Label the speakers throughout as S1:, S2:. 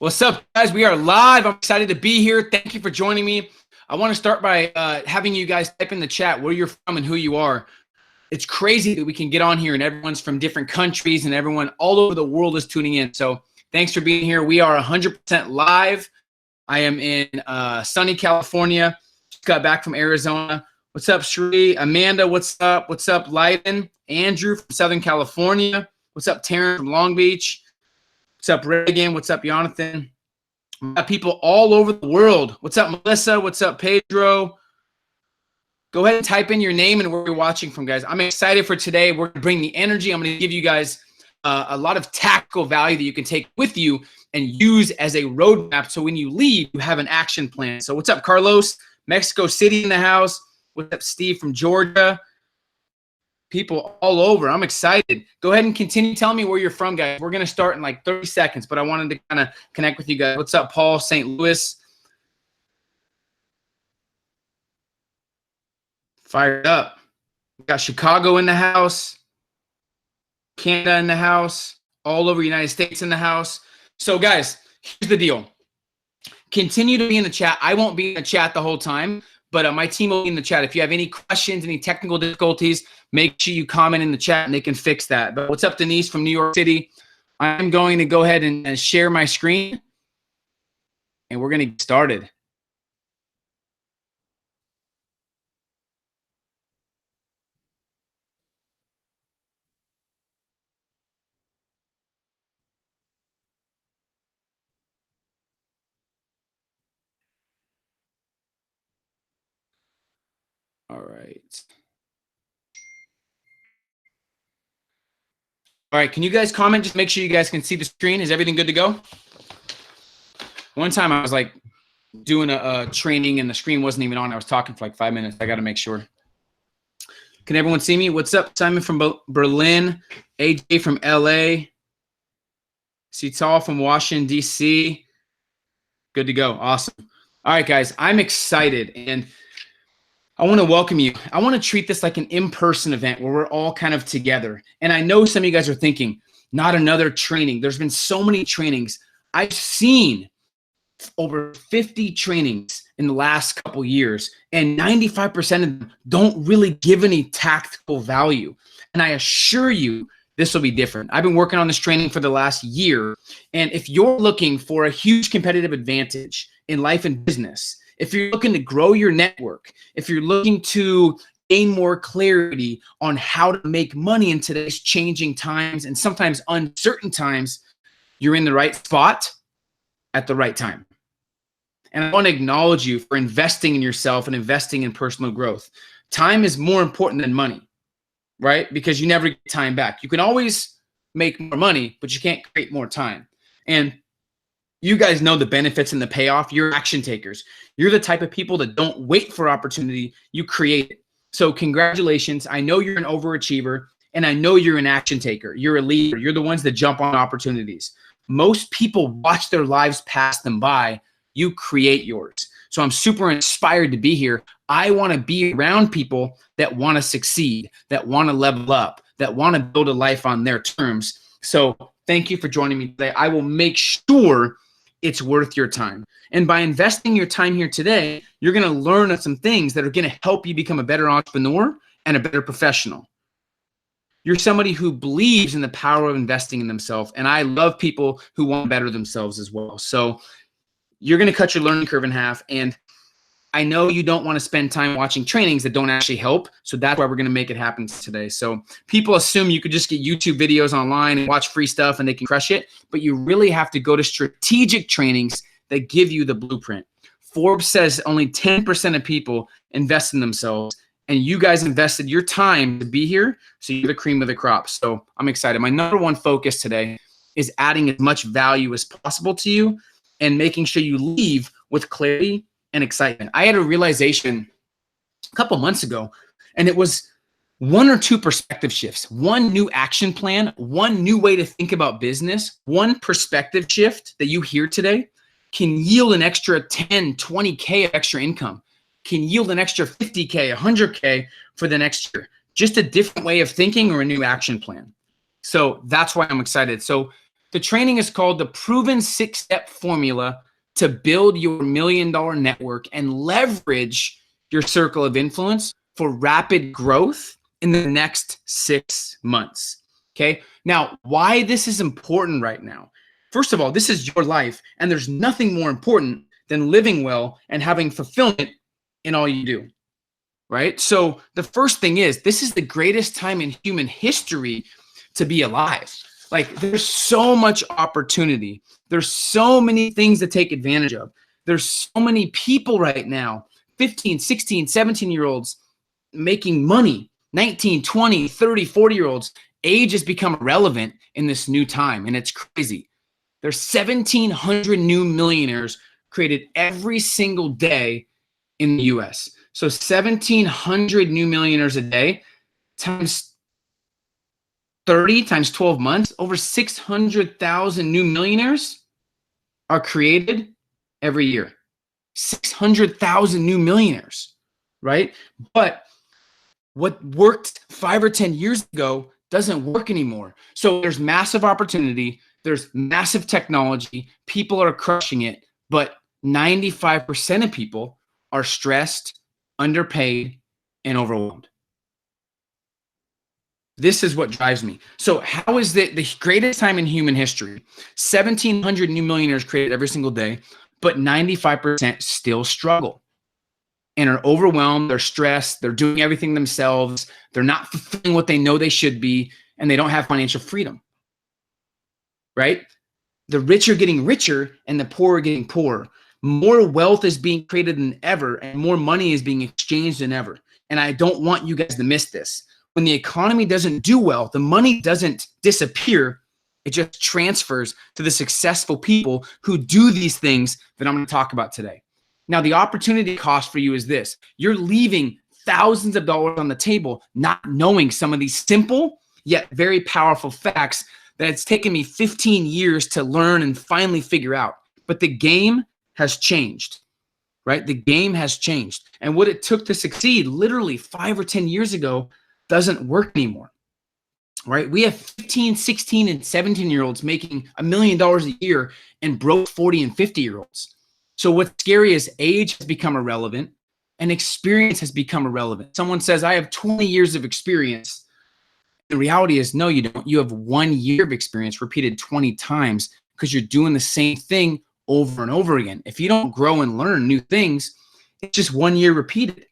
S1: What's up, guys? We are live. I'm excited to be here. Thank you for joining me. I want to start by having you guys type in the chat where you're from and who you are. It's crazy that we can get on here and everyone's from different countries and everyone all over the world is tuning in. So thanks for being here. We are 100% live. I am in sunny California. Just got back from Arizona. What's up, Sri? Amanda, what's up? What's up, Leiden? Andrew from Southern California. What's up, Taryn from Long Beach? What's up, Reagan? What's up, Jonathan? We got people all over the world. What's up, Melissa? What's up, Pedro? Go ahead and type in your name and where you're watching from, guys. I'm excited for today. We're going to bring the energy. I'm going to give you guys a lot of tactical value that you can take with you and use as a roadmap so when you leave, you have an action plan. So what's up, Carlos? Mexico City in the house. What's up, Steve from Georgia? People all over. I'm excited. Go ahead and continue telling me where you're from, guys. We're going to start in like 30 seconds, but I wanted to kind of connect with you guys. What's up, Paul? St. Louis. Fired up. We got Chicago in the house. Canada in the house. All over the United States in the house. So, guys, here's the deal. Continue to be in the chat. I won't be in the chat the whole time, but my team will be in the chat. If you have any questions, any technical difficulties, make sure you comment in the chat and they can fix that. But what's up, Denise from New York City? I'm going to go ahead and share my screen, and we're going to get started. All right. All right, can you guys comment? Just make sure you guys can see the screen. Is everything good to go? One time I was like doing a training and the screen wasn't even on. I was talking for like 5 minutes. I got to make sure. Can everyone see me? What's up? Simon from Berlin. AJ from LA. Sital from Washington, D.C. Good to go. Awesome. All right, guys. I'm excited. And I want to welcome you. I want to treat this like an in-person event where we're all kind of together. And I know some of you guys are thinking, not another training. There's been so many trainings. I've seen over 50 trainings in the last couple years, and 95% of them don't really give any tactical value. And I assure you, this will be different. I've been working on this training for the last year. And if you're looking for a huge competitive advantage in life and business, if you're looking to grow your network, if you're looking to gain more clarity on how to make money in today's changing times and sometimes uncertain times, you're in the right spot at the right time. And I want to acknowledge you for investing in yourself and investing in personal growth. Time is more important than money, right? Because you never get time back. You can always make more money, but you can't create more time. And you guys know the benefits and the payoff. You're action takers. You're the type of people that don't wait for opportunity. You create it. So congratulations. I know you're an overachiever, and I know you're an action taker. You're a leader. You're the ones that jump on opportunities. Most people watch their lives pass them by. You create yours. So I'm super inspired to be here. I want to be around people that want to succeed, that want to level up, that want to build a life on their terms. So thank you for joining me today. I will make sure it's worth your time. And by investing your time here today, you're going to learn some things that are going to help you become a better entrepreneur and a better professional. You're somebody who believes in the power of investing in themselves. And I love people who want to better themselves as well. So you're going to cut your learning curve in half. And I know you don't want to spend time watching trainings that don't actually help. So that's why we're going to make it happen today. So people assume you could just get YouTube videos online and watch free stuff and they can crush it. But you really have to go to strategic trainings that give you the blueprint. Forbes says only 10% of people invest in themselves. And you guys invested your time to be here. So you're the cream of the crop. So I'm excited. My number one focus today is adding as much value as possible to you and making sure you leave with clarity and excitement. I had a realization a couple months ago, and it was one or two perspective shifts, one new action plan, one new way to think about business, one perspective shift that you hear today can yield an extra 10, 20K of extra income, can yield an extra 50K, 100K for the next year. Just a different way of thinking or a new action plan. So that's why I'm excited. So The training is called the Proven 6-Step Formula to Build Your $1 Million Network and Leverage Your Circle of Influence for Rapid Growth in the next 6 months. Okay. Now, why this is important right now? First of all, this is your life, and there's nothing more important than living well and having fulfillment in all you do. Right? So the first thing is, this is the greatest time in human history to be alive. Like, there's so much opportunity. There's so many things to take advantage of. There's so many people right now, 15, 16, 17-year-olds making money, 19, 20, 30, 40-year-olds. Age has become irrelevant in this new time, and it's crazy. There's 1,700 new millionaires created every single day in the US. So 1,700 new millionaires a day times 30 times 12 months, over 600,000 new millionaires are created every year. 600,000 new millionaires, right? But what worked 5 or 10 years ago doesn't work anymore. So there's massive opportunity. There's massive technology. People are crushing it, but 95% of people are stressed, underpaid, and overwhelmed. This is what drives me. So how is it the greatest time in human history? 1,700 new millionaires created every single day, but 95% still struggle and are overwhelmed. They're stressed. They're doing everything themselves. They're not fulfilling what they know they should be, and they don't have financial freedom, right? The rich are getting richer and the poor are getting poorer. More wealth is being created than ever, and more money is being exchanged than ever. And I don't want you guys to miss this. When the economy doesn't do well, the money doesn't disappear. It just transfers to the successful people who do these things that I'm going to talk about today. Now, the opportunity cost for you is this. You're leaving thousands of dollars on the table, not knowing some of these simple yet very powerful facts that it's taken me 15 years to learn and finally figure out. But the game has changed, right? The game has changed. And what it took to succeed literally 5 or 10 years ago doesn't work anymore, right? We have 15, 16, and 17-year-olds making $1 million a year and broke 40 and 50-year-olds. So what's scary is age has become irrelevant and experience has become irrelevant. Someone says, I have 20 years of experience. The reality is, no, you don't. You have 1 year of experience repeated 20 times because you're doing the same thing over and over again. If you don't grow and learn new things, it's just 1 year repeated.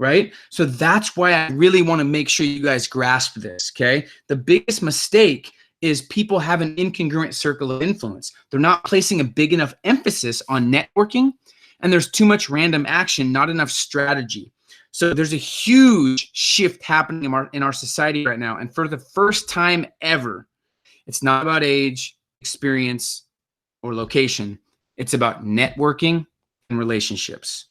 S1: Right? So that's why I really want to make sure you guys grasp this, okay? The biggest mistake is people have an incongruent circle of influence. They're not placing a big enough emphasis on networking, and there's too much random action, not enough strategy. So there's a huge shift happening in our society right now, and for the first time ever, it's not about age, experience, or location. It's about networking and relationships.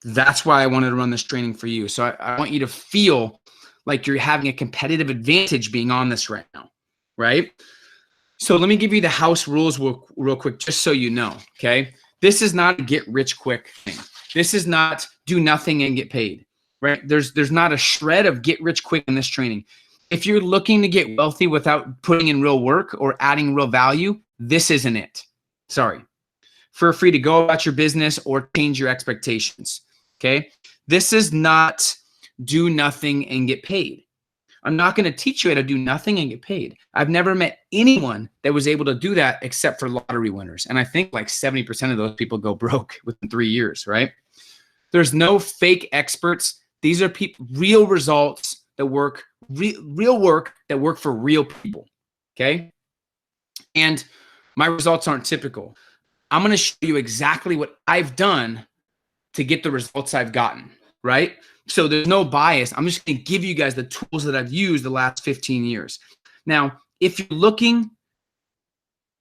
S1: That's why I wanted to run this training for you. So I want you to feel like you're having a competitive advantage being on this right now, right? So let me give you the house rules real quick, just so you know, okay? This is not a get rich quick thing. This is not do nothing and get paid, right? There's not a shred of get rich quick in this training. If you're looking to get wealthy without putting in real work or adding real value, this isn't it. Sorry. Feel free to go about your business or change your expectations. Okay, this is not do nothing and get paid. I'm not going to teach you how to do nothing and get paid. I've never met anyone that was able to do that except for lottery winners. And I think like 70% of those people go broke within 3 years, right? There's no fake experts. These are people, real results that work, real work that work for real people, okay? And my results aren't typical. I'm going to show you exactly what I've done to get the results I've gotten, right? So there's no bias. I'm just going to give you guys the tools that I've used the last 15 years. Now, if you're looking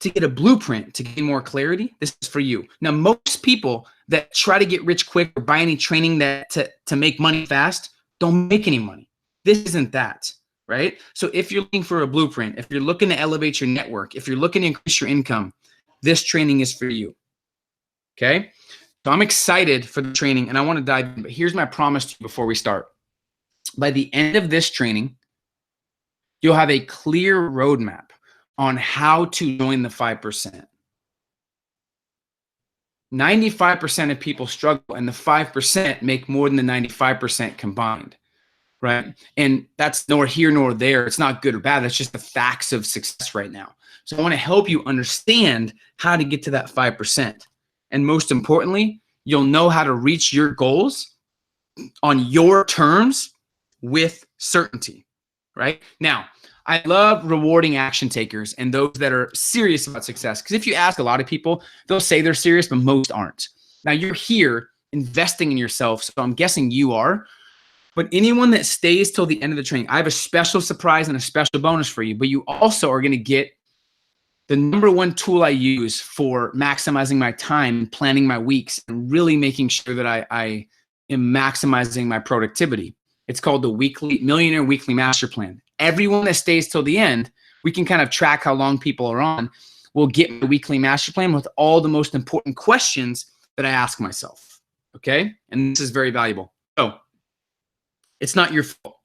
S1: to get a blueprint to gain more clarity, this is for you. Now, most people that try to get rich quick or buy any training that to make money fast don't make any money. This isn't that, right? So if you're looking for a blueprint, if you're looking to elevate your network, if you're looking to increase your income, this training is for you, okay? So I'm excited for the training and I want to dive in, but here's my promise to you before we start. By the end of this training, you'll have a clear roadmap on how to join the 5%. 95% of people struggle, and the 5% make more than the 95% combined, right? And that's nor here nor there. It's not good or bad. That's just the facts of success right now. So I want to help you understand how to get to that 5%. And most importantly, you'll know how to reach your goals on your terms with certainty, right? Now, I love rewarding action takers and those that are serious about success. Because if you ask a lot of people, they'll say they're serious, but most aren't. Now, you're here investing in yourself, so I'm guessing you are. But anyone that stays till the end of the training, I have a special surprise and a special bonus for you. But you also are going to get the #1 tool I use for maximizing my time, planning my weeks, and really making sure that I am maximizing my productivity. It's called the Millionaire Weekly Master Plan. Everyone that stays till the end, we can kind of track how long people are on. We'll get my weekly master plan with all the most important questions that I ask myself, okay? And this is very valuable. So it's not your fault.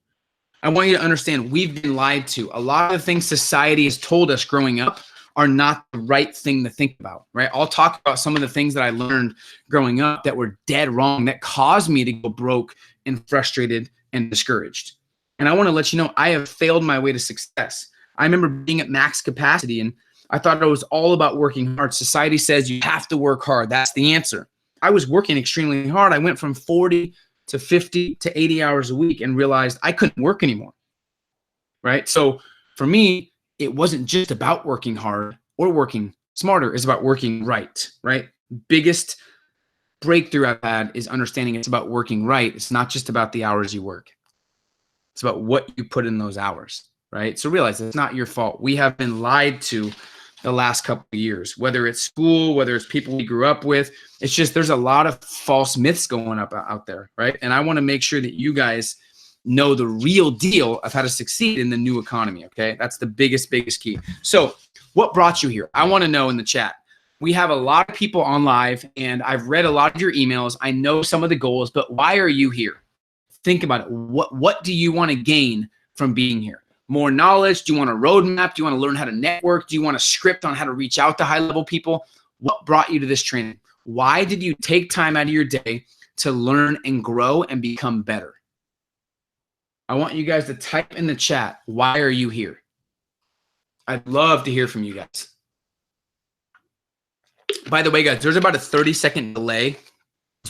S1: I want you to understand we've been lied to. A lot of the things society has told us growing up are not the right thing to think about, right? I'll talk about some of the things that I learned growing up that were dead wrong, that caused me to go broke and frustrated and discouraged. And I want to let you know, I have failed my way to success. I remember being at max capacity and I thought it was all about working hard. Society says you have to work hard. That's the answer. I was working extremely hard. I went from 40 to 50 to 80 hours a week and realized I couldn't work anymore, right? So for me, it wasn't just about working hard or working smarter. It's about working right? Biggest breakthrough I've had is understanding it's about working right. It's not just about the hours you work. It's about what you put in those hours, right? So realize it's not your fault. We have been lied to the last couple of years, whether it's school, whether it's people we grew up with. It's just there's a lot of false myths going up out there, right? And I want to make sure that you guys know the real deal of how to succeed in the new economy, okay? That's the biggest key. So what brought you here? I want to know in the chat. We have a lot of people on live, and I've read a lot of your emails. I know some of the goals, but why are you here? Think about it. What do you want to gain from being here? More knowledge? Do you want a roadmap? Do you want to learn how to network? Do you want a script on how to reach out to high-level people? What brought you to this training? Why did you take time out of your day to learn and grow and become better? I want you guys to type in the chat, why are you here? I'd love to hear from you guys. By the way, guys, there's about a 30-second delay,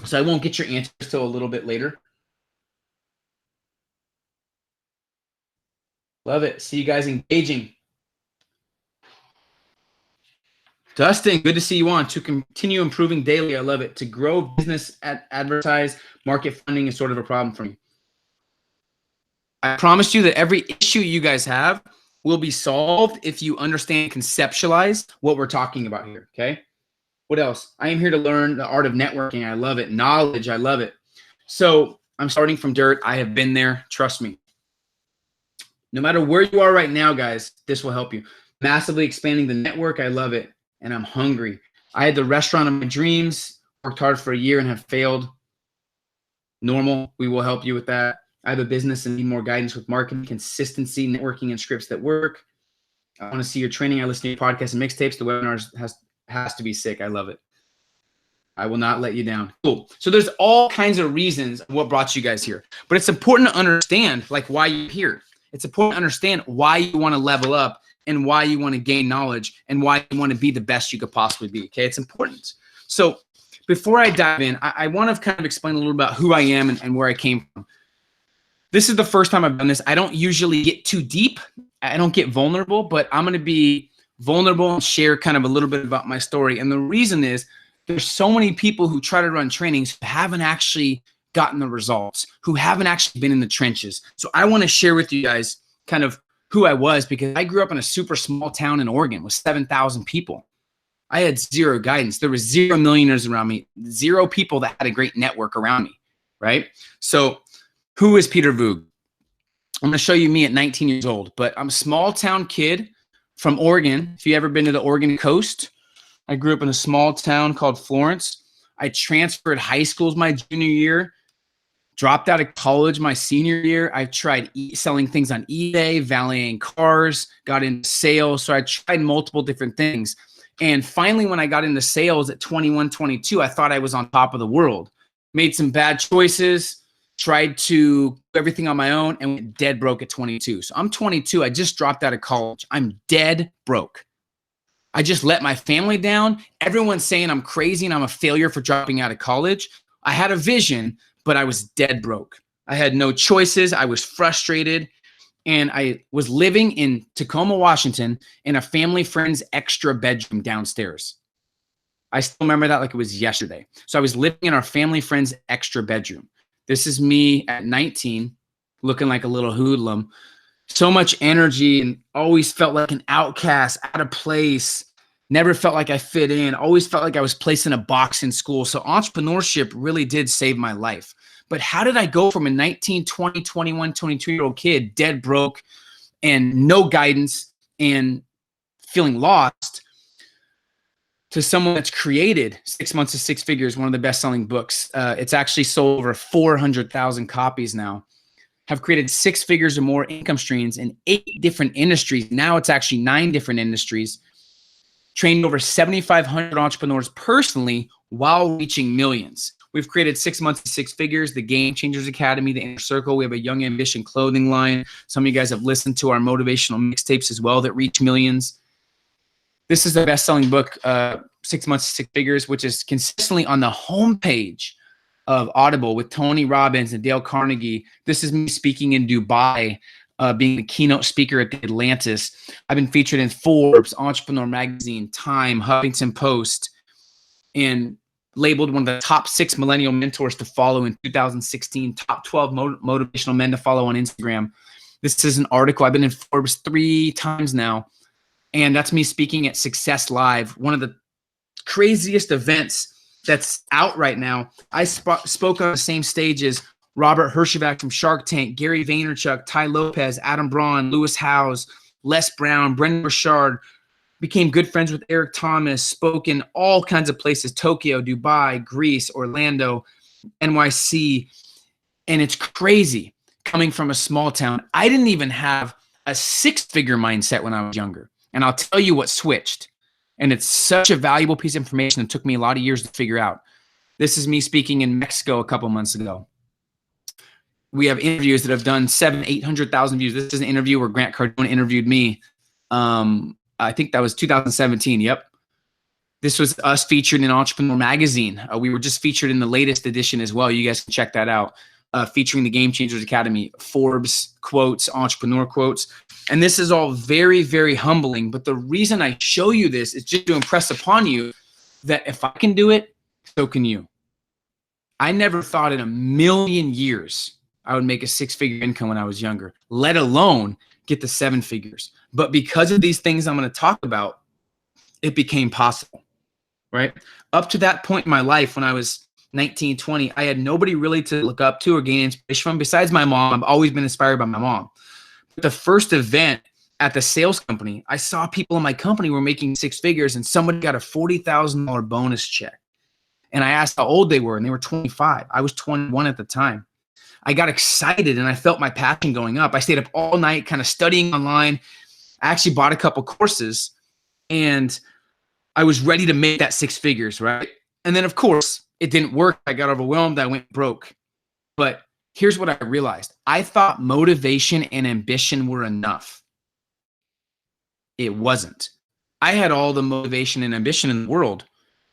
S1: so I won't get your answers till a little bit later. Love it. See you guys engaging. Dustin, good to see you on. To continue improving daily, I love it. To grow business, advertise, market funding is sort of a problem for me. I promise you that every issue you guys have will be solved if you understand, conceptualize what we're talking about here, okay? What else? I am here to learn the art of networking. I love it. Knowledge, I love it. So I'm starting from dirt. I have been there. Trust me. No matter where you are right now, guys, this will help you. Massively expanding the network. I love it. And I'm hungry. I had the restaurant of my dreams, worked hard for a year and have failed. Normal. We will help you with that. I have a business and need more guidance with marketing, consistency, networking, and scripts that work. I want to see your training. I listen to your podcasts and mixtapes. The webinars has to be sick. I love it. I will not let you down. Cool. So there's all kinds of reasons what brought you guys here. But it's important to understand like why you're here. It's important to understand why you want to level up and why you want to gain knowledge and why you want to be the best you could possibly be. Okay, it's important. So before I dive in, I want to kind of explain a little about who I am and where I came from. This is the first time I've done this. I don't usually get too deep. I don't get vulnerable, but I'm going to be vulnerable and share kind of a little bit about my story. And the reason is there's so many people who try to run trainings who haven't actually gotten the results, who haven't actually been in the trenches. So I want to share with you guys kind of who I was, because I grew up in a super small town in Oregon with 7,000 people. I had zero guidance. There was 0 millionaires around me, 0 people that had a great network around me, right? So who is Peter Voogd? I'm going to show you me at 19 years old, but I'm a small town kid from Oregon. If you ever been to the Oregon coast, I grew up in a small town called Florence. I transferred high schools my junior year Dropped out of college my senior year. I tried selling things on eBay, valeting cars, got into sales. So I tried multiple different things. And finally, when I got into sales at 21, 22, I thought I was on top of the world. Made some bad choices, tried to do everything on my own, and went dead broke at 22. So I'm 22. I just dropped out of college. I'm dead broke. I just let my family down. Everyone's saying I'm crazy and I'm a failure for dropping out of college. I had a vision, but I was dead broke. I had no choices. I was frustrated. And I was living in Tacoma, Washington, in a family friend's extra bedroom downstairs. I still remember that like it was yesterday. So I was living in our family friend's extra bedroom. This is me at 19, looking like a little hoodlum. So much energy and always felt like an outcast, out of place. Never felt like I fit in. Always felt like I was placed in a box in school. So entrepreneurship really did save my life. But how did I go from a 19, 20, 21, 22-year-old kid, dead broke and no guidance and feeling lost, to someone that's created 6 Months to Six Figures, one of the best-selling books? It's actually sold over 400,000 copies now. Have created 6 figures or more income streams in 8 different industries. Now it's actually 9 different industries. Trained over 7,500 entrepreneurs personally while reaching millions. We've created 6 Months to Six Figures, the Game Changers Academy, the Inner Circle. We have a Young Ambition clothing line. Some of you guys have listened to our motivational mixtapes as well that reach millions. This is the best-selling book, 6 Months to Six Figures, which is consistently on the homepage of Audible with Tony Robbins and Dale Carnegie. This is me speaking in Dubai, being the keynote speaker at the Atlantis. I've been featured in Forbes, Entrepreneur Magazine, Time, Huffington Post, and labeled one of the top 6 millennial mentors to follow in 2016, top 12 motivational men to follow on Instagram. This is an article. I've been in Forbes 3 times now, and that's me speaking at Success Live, one of the craziest events that's out right now. I spoke on the same stage as Robert Herjavec from Shark Tank, Gary Vaynerchuk, Ty Lopez, Adam Braun, Lewis Howes, Les Brown, Brendan Burchard. Became good friends with Eric Thomas, spoke in all kinds of places: Tokyo, Dubai, Greece, Orlando, NYC. And it's crazy coming from a small town. I didn't even have a 6-figure mindset when I was younger. And I'll tell you what switched. And it's such a valuable piece of information that took me a lot of years to figure out. This is me speaking in Mexico a couple months ago. We have interviews that have done 700,000-800,000 views. This is an interview where Grant Cardone interviewed me. I think that was 2017. Yep. This was us featured in Entrepreneur Magazine. We were just featured in the latest edition as well. You guys can check that out. Featuring the Game Changers Academy, Forbes quotes, entrepreneur quotes. And this is all very, very humbling. But the reason I show you this is just to impress upon you that if I can do it, so can you. I never thought in a million years I would make a 6-figure income when I was younger, let alone get the 7 figures. But because of these things I'm going to talk about, it became possible, right? Up to that point in my life, when I was 19, 20, I had nobody really to look up to or gain inspiration from besides my mom. I've always been inspired by my mom. But the first event at the sales company, I saw people in my company were making 6 figures, and somebody got a $40,000 bonus check. And I asked how old they were, and they were 25. I was 21 at the time. I got excited, and I felt my passion going up. I stayed up all night kind of studying online. I actually bought a couple courses, and I was ready to make that 6 figures, right? And then, of course, it didn't work. I got overwhelmed. I went broke. But here's what I realized. I thought motivation and ambition were enough. It wasn't. I had all the motivation and ambition in the world.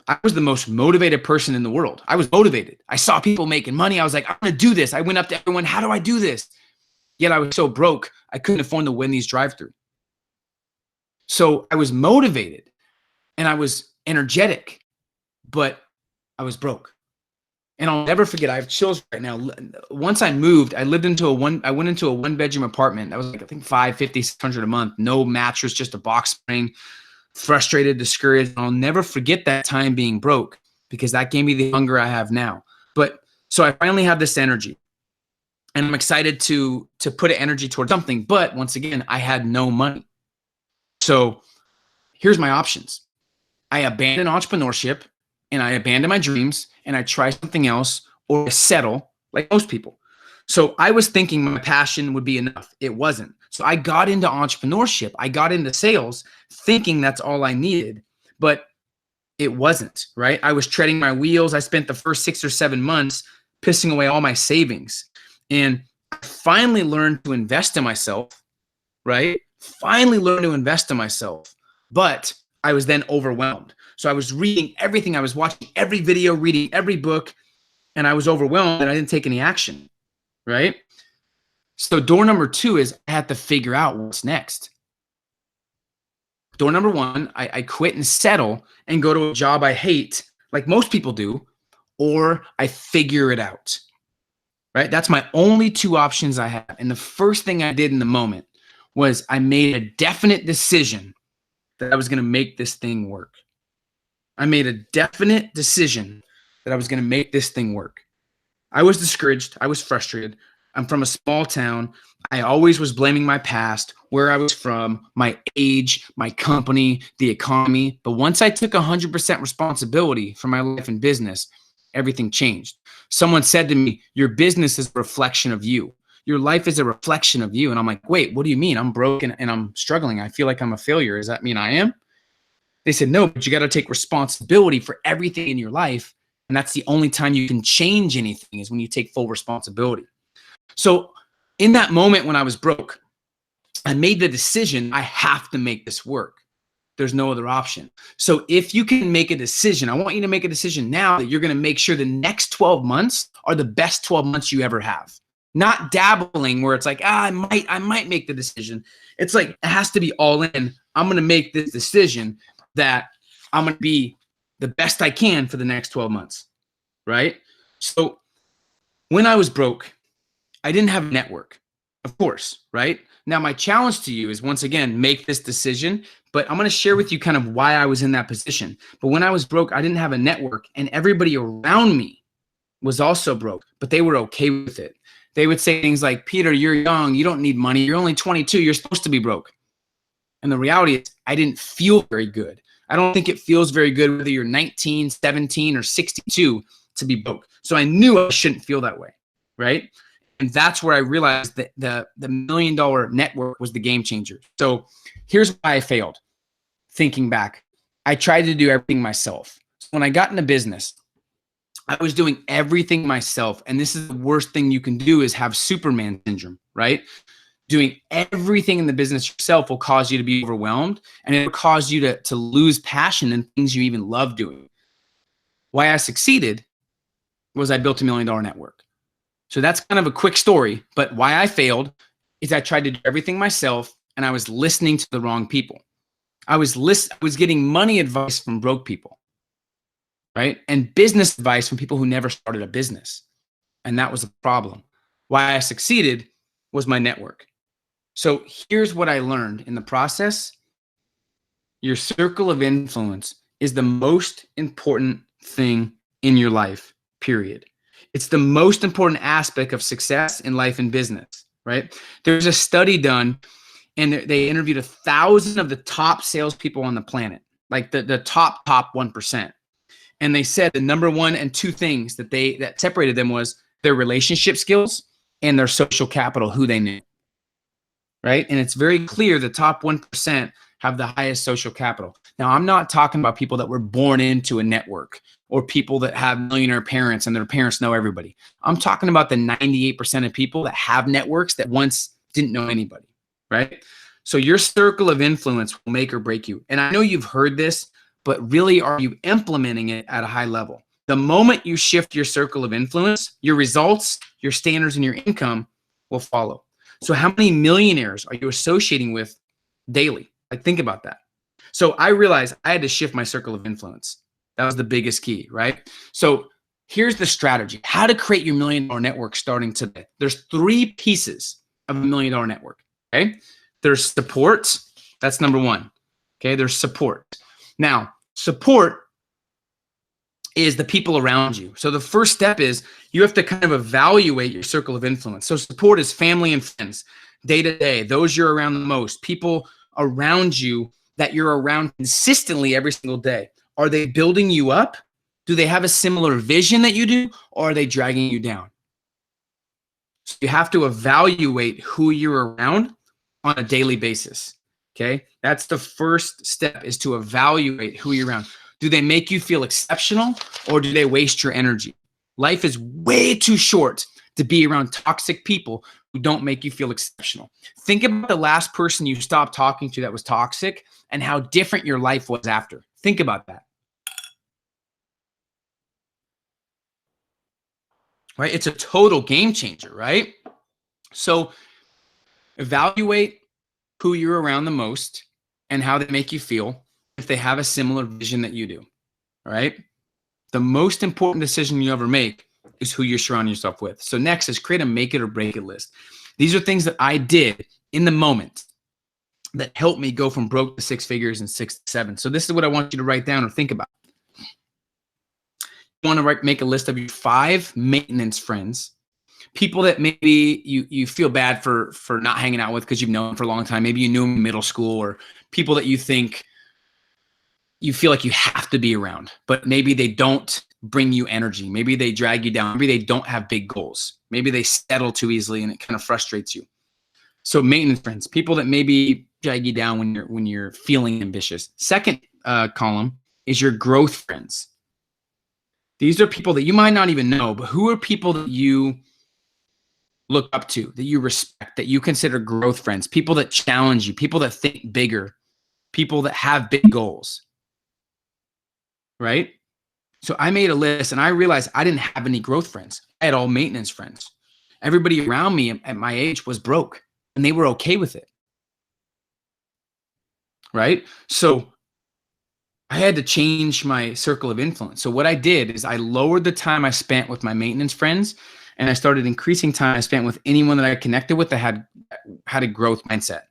S1: I was the most motivated person in the world. I was motivated. I saw people making money. I was like, I'm going to do this. I went up to everyone. How do I do this? Yet I was so broke, I couldn't afford the Wendy's drive-thru. So I was motivated and I was energetic, but I was broke. And I'll never forget, I have chills right now. Once I moved, I went into a 1-bedroom apartment. That was like, I think $550, $600 a month. No mattress, just a box spring. Frustrated, discouraged. I'll never forget that time being broke, because that gave me the hunger I have now. But so I finally have this energy, and I'm excited to put energy towards something. But once again, I had no money. So here's my options. I abandon entrepreneurship, and I abandon my dreams, and I try something else, or I settle, like most people. So I was thinking my passion would be enough. It wasn't. So I got into entrepreneurship. I got into sales thinking that's all I needed, but it wasn't, right? I was treading my wheels. I spent the first 6 or 7 months pissing away all my savings. And I finally learned to invest in myself, right? Finally learned to invest in myself. But I was then overwhelmed. So I was reading everything. I was watching every video, reading every book, and I was overwhelmed and I didn't take any action, right? So door number 2 is I had to figure out what's next. Door number 1, I quit and settle and go to a job I hate, like most people do, or I figure it out, right? That's my only 2 options I have. And the first thing I did in the moment was I made a definite decision that I was going to make this thing work. I made a definite decision that I was going to make this thing work. I was discouraged. I was frustrated. I'm from a small town. I always was blaming my past, where I was from, my age, my company, the economy. But once I took 100% responsibility for my life and business, everything changed. Someone said to me, your business is a reflection of you. Your life is a reflection of you. And I'm like, wait, what do you mean? I'm broken and I'm struggling. I feel like I'm a failure. Does that mean I am? They said, no, but you got to take responsibility for everything in your life. And that's the only time you can change anything, is when you take full responsibility. So in that moment when I was broke, I made the decision, I have to make this work. There's no other option. So if you can make a decision, I want you to make a decision now that you're going to make sure the next 12 months are the best 12 months you ever have. Not dabbling where it's like, I might make the decision. It's like, it has to be all in. I'm going to make this decision that I'm going to be the best I can for the next 12 months, right? So when I was broke, I didn't have a network, of course, right? Now, my challenge to you is, once again, make this decision, but I'm going to share with you kind of why I was in that position. But when I was broke, I didn't have a network, and everybody around me was also broke, but they were okay with it. They would say things like, Peter, you're young, you don't need money, you're only 22, you're supposed to be broke. And the reality is, I didn't feel very good. I don't think it feels very good whether you're 19, 17, or 62 to be broke. So I knew I shouldn't feel that way, right? And that's where I realized that the $1 million network was the game changer. So here's why I failed. Thinking back, I tried to do everything myself. When I got into business, I was doing everything myself. And this is the worst thing you can do, is have Superman syndrome, right? Doing everything in the business yourself will cause you to be overwhelmed, and it will cause you to lose passion in things you even love doing. Why I succeeded was I built $1 million network. So that's kind of a quick story, but why I failed is I tried to do everything myself, and I was listening to the wrong people. I was getting money advice from broke people, right? And business advice from people who never started a business. And that was the problem. Why I succeeded was my network. So here's what I learned in the process. Your circle of influence is the most important thing in your life, period. It's the most important aspect of success in life and business, right? There's a study done, and they interviewed 1,000 of the top salespeople on the planet, like the top 1%. And they said the number 1 and 2 things that separated them was their relationship skills and their social capital, who they knew, right? And it's very clear the top 1% have the highest social capital. Now, I'm not talking about people that were born into a network or people that have millionaire parents and their parents know everybody. I'm talking about the 98% of people that have networks that once didn't know anybody, right? So your circle of influence will make or break you. And I know you've heard this, but really, are you implementing it at a high level? The moment you shift your circle of influence, your results, your standards, and your income will follow. So how many millionaires are you associating with daily? Like, think about that. So I realized I had to shift my circle of influence. That was the biggest key, right? So here's the strategy. How to create your $1 million network starting today. There's 3 pieces of a $1 million network, okay? There's support. That's number 1, okay? There's support. Now, support is the people around you. So the first step is you have to kind of evaluate your circle of influence. So support is family and friends, day to day, those you're around the most, people around you that you're around consistently every single day. Are they building you up? Do they have a similar vision that you do, or are they dragging you down? So you have to evaluate who you're around on a daily basis. Okay. That's the first step, is to evaluate who you're around. Do they make you feel exceptional, or do they waste your energy? Life is way too short to be around toxic people who don't make you feel exceptional. Think about the last person you stopped talking to that was toxic and how different your life was after. Think about that. Right? It's a total game changer, right? So evaluate who you're around the most and how they make you feel, if they have a similar vision that you do, right? The most important decision you ever make is who you surround yourself with. So next is create a make it or break it list. These are things that I did in the moment that helped me go from broke to six figures and 6 to 7. So this is what I want you to write down or think about. You want to make a list of your 5 maintenance friends, people that maybe you feel bad for not hanging out with because you've known them for a long time. Maybe you knew them in middle school, or people that you think you feel like you have to be around, but maybe they don't bring you energy. Maybe they drag you down. Maybe they don't have big goals. Maybe they settle too easily and it kind of frustrates you. So maintenance friends, people that maybe drag you down when you're feeling ambitious. Second column is your growth friends. These are people that you might not even know, but who are people that you look up to, that you respect, that you consider growth friends, people that challenge you, people that think bigger, people that have big goals, right? So I made a list and I realized I didn't have any growth friends. I had all maintenance friends. Everybody around me at my age was broke and they were okay with it, right? So I had to change my circle of influence. So what I did is I lowered the time I spent with my maintenance friends, and I started increasing time I spent with anyone that I connected with that had a growth mindset.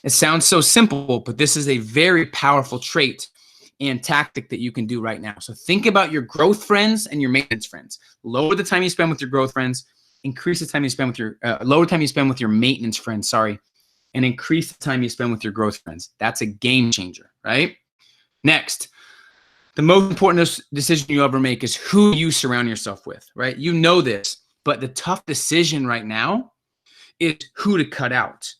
S1: It sounds so simple, but this is a very powerful trait and tactic that you can do right now. So think about your growth friends and your maintenance friends. Lower the time you spend with your growth friends, increase the time you spend with your, lower time you spend with your maintenance friends, sorry, and increase the time you spend with your growth friends. That's a game changer, right? Next, the most important decision you ever make is who you surround yourself with, right? You know this, but the tough decision right now is who to cut out,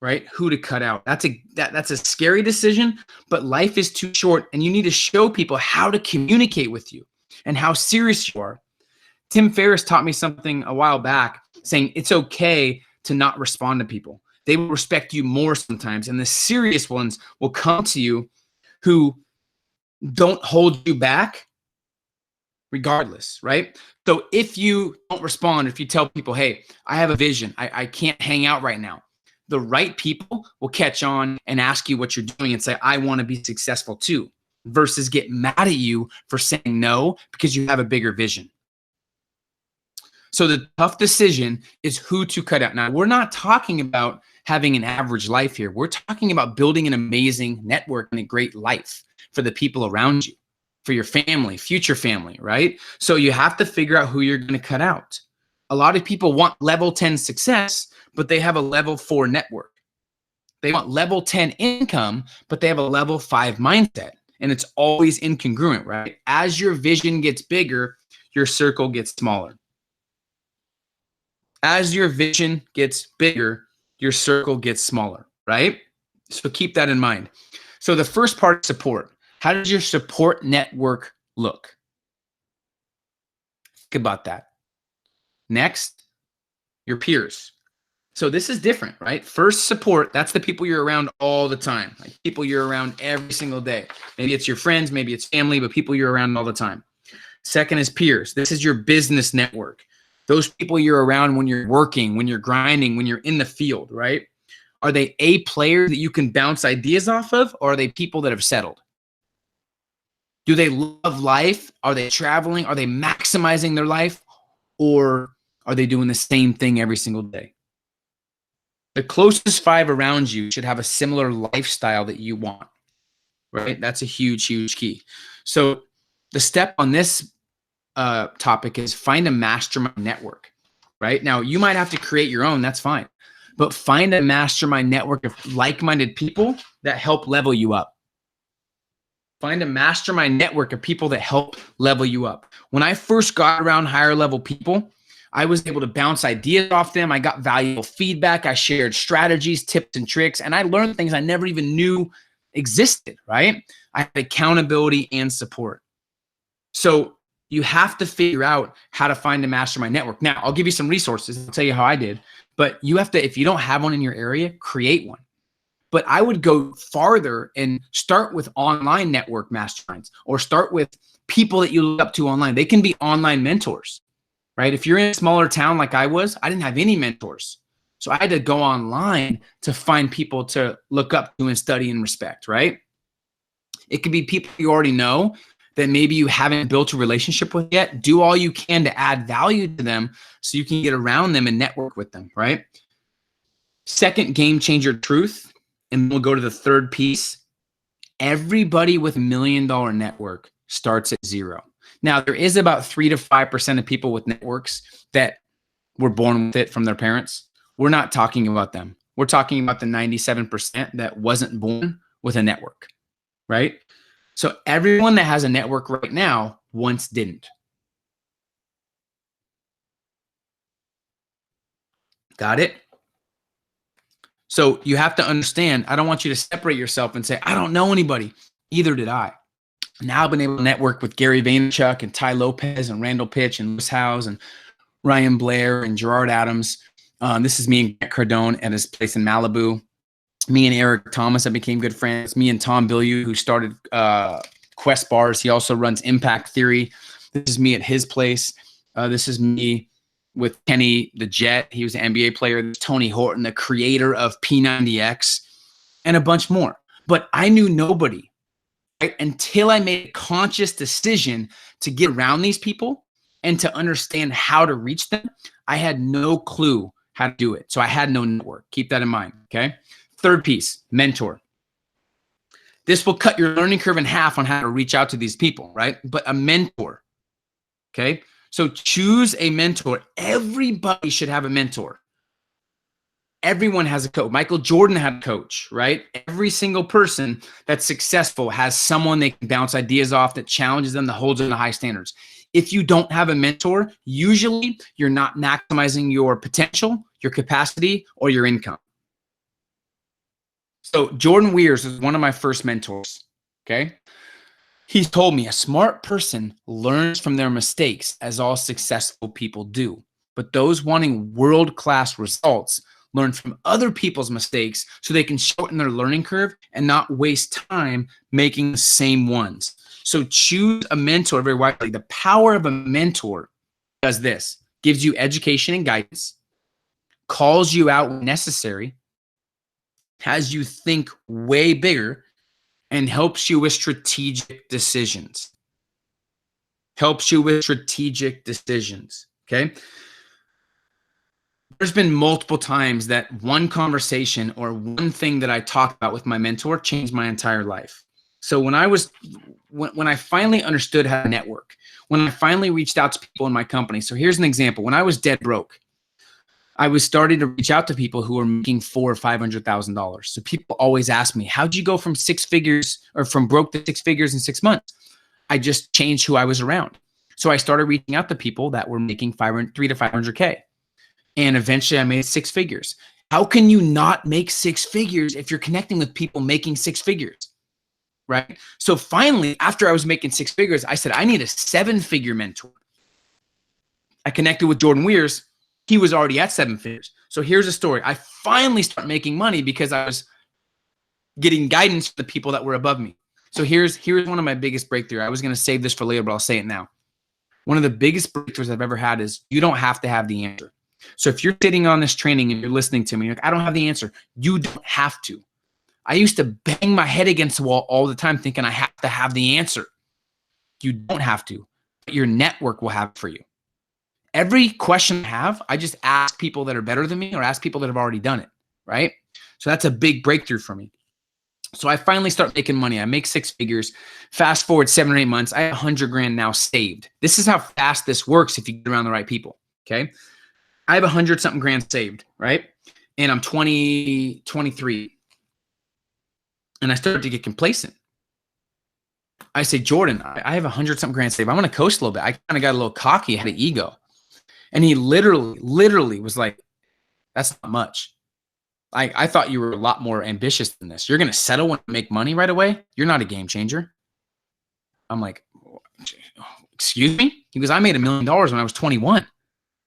S1: right? Who to cut out. That's a scary decision, but life is too short and you need to show people how to communicate with you and how serious you are. Tim Ferriss taught me something a while back, saying it's okay to not respond to people. They will respect you more sometimes, and the serious ones will come to you who don't hold you back regardless, right? So if you don't respond, if you tell people, hey, I have a vision, I can't hang out right now, the right people will catch on and ask you what you're doing and say, I want to be successful too, versus get mad at you for saying no because you have a bigger vision. So the tough decision is who to cut out. Now, we're not talking about having an average life here. We're talking about building an amazing network and a great life for the people around you, for your family, future family, right? So you have to figure out who you're going to cut out. A lot of people want level 10 success, but they have a level 4 network. They want level 10 income, but they have a level 5 mindset. And it's always incongruent, right? As your vision gets bigger, your circle gets smaller. As your vision gets bigger, your circle gets smaller, right? So keep that in mind. So the first part is support. How does your support network look? Think about that. Next, your peers. So this is different, right? First, support. That's the people you're around all the time. Like people you're around every single day. Maybe it's your friends, maybe it's family, but people you're around all the time. Second is peers. This is your business network. Those people you're around when you're working, when you're grinding, when you're in the field, right? Are they A players that you can bounce ideas off of, or are they people that have settled? Do they love life? Are they traveling? Are they maximizing their life? Or are they doing the same thing every single day? The closest 5 around you should have a similar lifestyle that you want, right? That's a huge, huge key. So the step on this topic is find a mastermind network, right? Now, you might have to create your own. That's fine. But find a mastermind network of like-minded people that help level you up. Find a mastermind network of people that help level you up. When I first got around higher level people, I was able to bounce ideas off them. I got valuable feedback. I shared strategies, tips, and tricks, and I learned things I never even knew existed, right? I had accountability and support. So you have to figure out how to find a mastermind network. Now, I'll give you some resources. I'll tell you how I did. But you have to, if you don't have one in your area, create one. But I would go farther and start with online network masterminds, or start with people that you look up to online. They can be online mentors, right? If you're in a smaller town like I was, I didn't have any mentors. So I had to go online to find people to look up to and study and respect, right? It could be people you already know that maybe you haven't built a relationship with yet. Do all you can to add value to them so you can get around them and network with them, right? Second, game changer truth. And we'll go to the third piece. Everybody with $1 million network starts at zero. Now, there is about 3 to 5% of people with networks that were born with it from their parents. We're not talking about them. We're talking about the 97% that wasn't born with a network, right? So everyone that has a network right now once didn't. Got it? So you have to understand, I don't want you to separate yourself and say, I don't know anybody. Either did I. Now I've been able to network with Gary Vaynerchuk and Ty Lopez and Randall Pitch and Lewis Howes and Ryan Blair and Gerard Adams. This is me and Grant Cardone at his place in Malibu. Me and Eric Thomas that became good friends. Me and Tom Bilyeu, who started Quest Bars. He also runs Impact Theory. This is me at his place. This is me with Kenny the Jet. He was an NBA player. There's Tony Horton, the creator of P90X, and a bunch more. But I knew nobody, right? Until I made a conscious decision to get around these people and to understand how to reach them. I had no clue how to do it. So I had no network. Keep that in mind, okay? Third piece, mentor. This will cut your learning curve in half on how to reach out to these people, right? But a mentor, okay? So choose a mentor. Everybody should have a mentor. Everyone has a coach. Michael Jordan had a coach, right? Every single person that's successful has someone they can bounce ideas off, that challenges them, that holds them to high standards. If you don't have a mentor, usually you're not maximizing your potential, your capacity, or your income. So Jordan Weirs was one of my first mentors, okay? He told me a smart person learns from their mistakes, as all successful people do. But those wanting world-class results learn from other people's mistakes so they can shorten their learning curve and not waste time making the same ones. So choose a mentor very wisely. The power of a mentor does this: gives you education and guidance, calls you out when necessary, has you think way bigger, and helps you with strategic decisions. Helps you with strategic decisions, okay? There's been multiple times that one conversation or one thing that I talked about with my mentor changed my entire life. So when I finally understood how to network, when I finally reached out to people in my company. So here's an example. When I was dead broke, I was starting to reach out to people who were making $400,000 or $500,000. So people always ask me, how'd you go from 6 figures or from broke to 6 figures in 6 months? I just changed who I was around. So I started reaching out to people that were making $300,000 to $500K. And eventually I made 6 figures. How can you not make 6 figures if you're connecting with people making 6 figures, right? So finally, after I was making 6 figures, I said, I need a 7-figure mentor. I connected with Jordan Weirs. He was already at 7 figures. So here's a story. I finally started making money because I was getting guidance from the people that were above me. So here's one of my biggest breakthroughs. I was going to save this for later, but I'll say it now. One of the biggest breakthroughs I've ever had is you don't have to have the answer. So if you're sitting on this training and you're listening to me, you're like, I don't have the answer. You don't have to. I used to bang my head against the wall all the time thinking I have to have the answer. You don't have to, but your network will have it for you. Every question I have, I just ask people that are better than me or ask people that have already done it, right? So that's a big breakthrough for me. So I finally start making money. I make 6 figures. Fast forward 7 or 8 months, I have 100 grand now saved. This is how fast this works if you get around the right people, okay? I have 100-something grand saved, right? And I'm 23. And I started to get complacent. I say, Jordan, I have 100-something grand saved. I'm going to coast a little bit. I kind of got a little cocky, had an ego. And he literally was like, that's not much. I thought you were a lot more ambitious than this. You're going to settle and make money right away? You're not a game changer. I'm like, excuse me? He goes, I made $1 million when I was 21.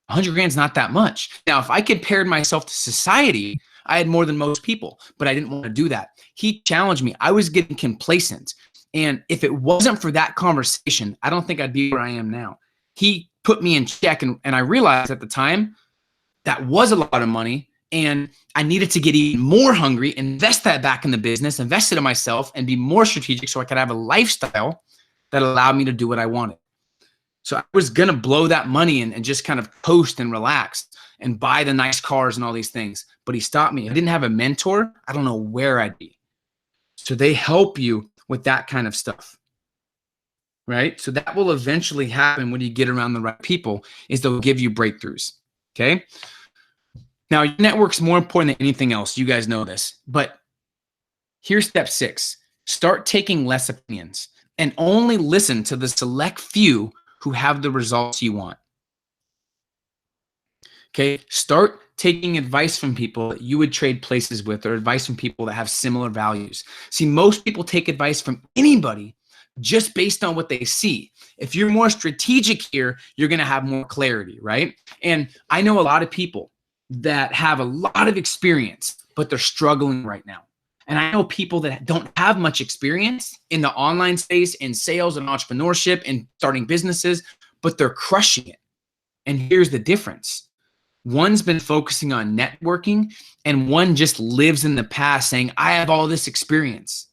S1: 100 grand's not that much. Now, if I compared myself to society, I had more than most people, but I didn't want to do that. He challenged me. I was getting complacent. And if it wasn't for that conversation, I don't think I'd be where I am now. He put me in check, and I realized at the time that was a lot of money, and I needed to get even more hungry, invest that back in the business, invest it in myself, and be more strategic so I could have a lifestyle that allowed me to do what I wanted. So I was going to blow that money and just kind of coast and relax and buy the nice cars and all these things. But he stopped me. I didn't have a mentor. I don't know where I'd be. So they help you with that kind of stuff, right? So that will eventually happen when you get around the right people, is they'll give you breakthroughs, okay? Now, your network's more important than anything else. You guys know this. But here's step 6. Start taking less opinions and only listen to the select few who have the results you want. Okay? Start taking advice from people that you would trade places with, or advice from people that have similar values. See, most people take advice from anybody just based on what they see. If you're more strategic here, you're going to have more clarity, right? And I know a lot of people that have a lot of experience, but they're struggling right now. And I know people that don't have much experience in the online space, in sales and entrepreneurship and starting businesses, but they're crushing it. And here's the difference. One's been focusing on networking, and one just lives in the past saying, I have all this experience.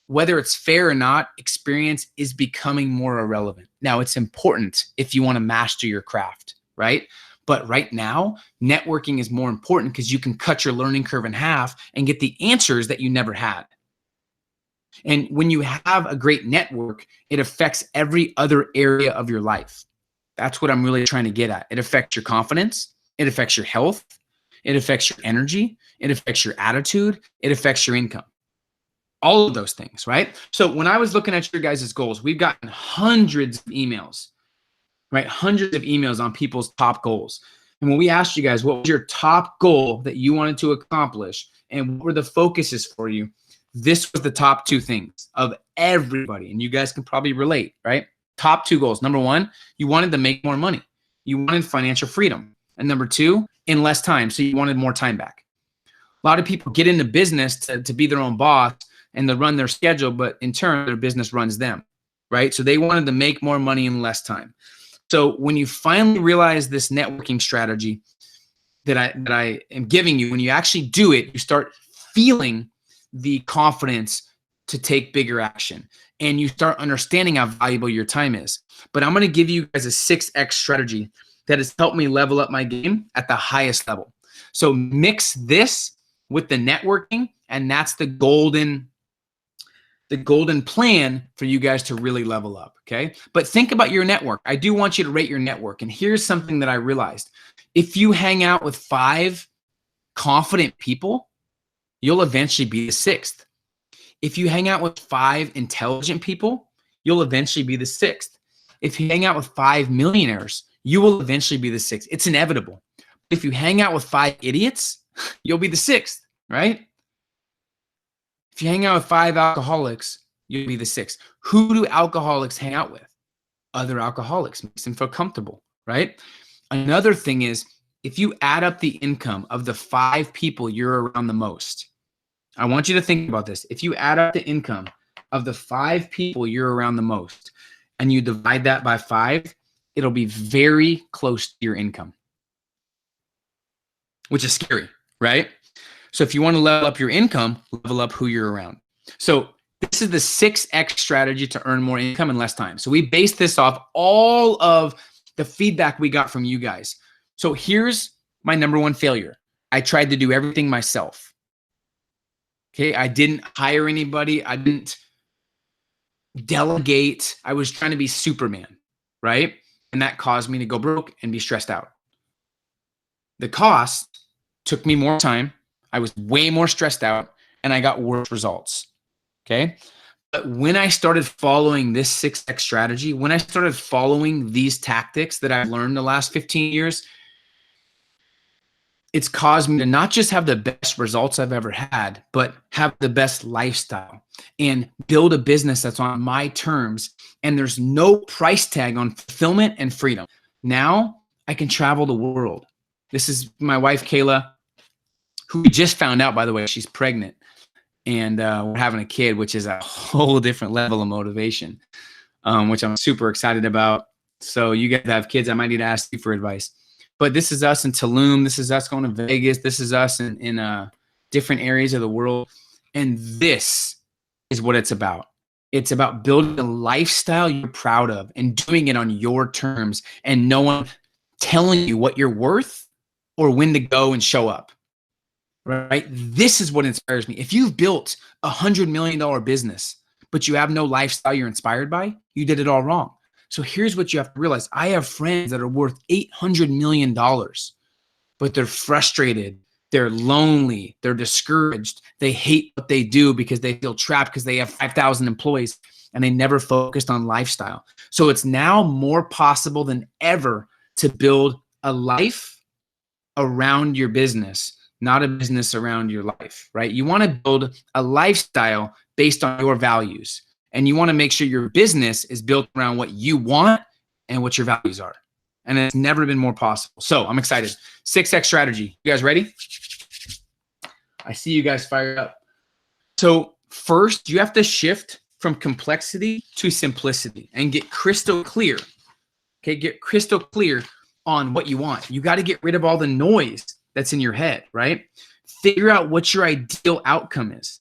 S1: Whether it's fair or not, experience is becoming more irrelevant. Now, it's important if you want to master your craft, right? But right now, networking is more important because you can cut your learning curve in half and get the answers that you never had. And when you have a great network, it affects every other area of your life. That's what I'm really trying to get at. It affects your confidence. It affects your health. It affects your energy. It affects your attitude. It affects your income. All of those things, right? So when I was looking at your guys' goals, we've gotten hundreds of emails, right? Hundreds of emails on people's top goals. And when we asked you guys, what was your top goal that you wanted to accomplish and what were the focuses for you? This was the top 2 things of everybody. And you guys can probably relate, right? Top 2 goals. Number 1, you wanted to make more money. You wanted financial freedom. And number 2, in less time. So you wanted more time back. A lot of people get into business to be their own boss and to run their schedule, but in turn, their business runs them, right? So they wanted to make more money in less time. So when you finally realize this networking strategy that I am giving you, when you actually do it, you start feeling the confidence to take bigger action, and you start understanding how valuable your time is. But I'm going to give you guys a 6X strategy that has helped me level up my game at the highest level. So mix this with the networking, and that's the golden plan for you guys to really level up, okay? But think about your network. I do want you to rate your network. And here's something that I realized. If you hang out with 5 confident people, you'll eventually be the 6th. If you hang out with 5 intelligent people, you'll eventually be the 6th. If you hang out with 5 millionaires, you will eventually be the 6th. It's inevitable. If you hang out with 5 idiots, you'll be the 6th, right? If you hang out with 5 alcoholics, you'll be the 6th. Who do alcoholics hang out with? Other alcoholics. Makes them feel comfortable, right? Another thing is, if you add up the income of the 5 people you're around the most, I want you to think about this. If you add up the income of the 5 people you're around the most, and you divide that by 5, it'll be very close to your income, which is scary, right? So if you want to level up your income, level up who you're around. So this is the 6X strategy to earn more income in less time. So we based this off all of the feedback we got from you guys. So here's my number 1 failure. I tried to do everything myself. Okay, I didn't hire anybody. I didn't delegate. I was trying to be Superman, right? And that caused me to go broke and be stressed out. The cost took me more time. I was way more stressed out, and I got worse results, okay? But when I started following this 6X strategy, when I started following these tactics that I've learned the last 15 years, it's caused me to not just have the best results I've ever had, but have the best lifestyle and build a business that's on my terms. And there's no price tag on fulfillment and freedom. Now I can travel the world. This is my wife, Kayla, who we just found out, by the way, she's pregnant. And we're having a kid, which is a whole different level of motivation, which I'm super excited about. So you guys have kids, I might need to ask you for advice. But this is us in Tulum. This is us going to Vegas. This is us in different areas of the world. And this is what it's about. It's about building a lifestyle you're proud of and doing it on your terms and no one telling you what you're worth or when to go and show up. Right? This is what inspires me. If you've built $100 million business, but you have no lifestyle you're inspired by, you did it all wrong. So here's what you have to realize. I have friends that are worth $800 million, but they're frustrated. They're lonely. They're discouraged. They hate what they do because they feel trapped because they have 5,000 employees and they never focused on lifestyle. So it's now more possible than ever to build a life around your business, not a business around your life, right? You want to build a lifestyle based on your values. And you want to make sure your business is built around what you want and what your values are. And it's never been more possible. So I'm excited. 6X strategy. You guys ready? I see you guys fired up. So first, you have to shift from complexity to simplicity and get crystal clear. Okay, get crystal clear on what you want. You got to get rid of all the noise that's in your head, right? Figure out what your ideal outcome is.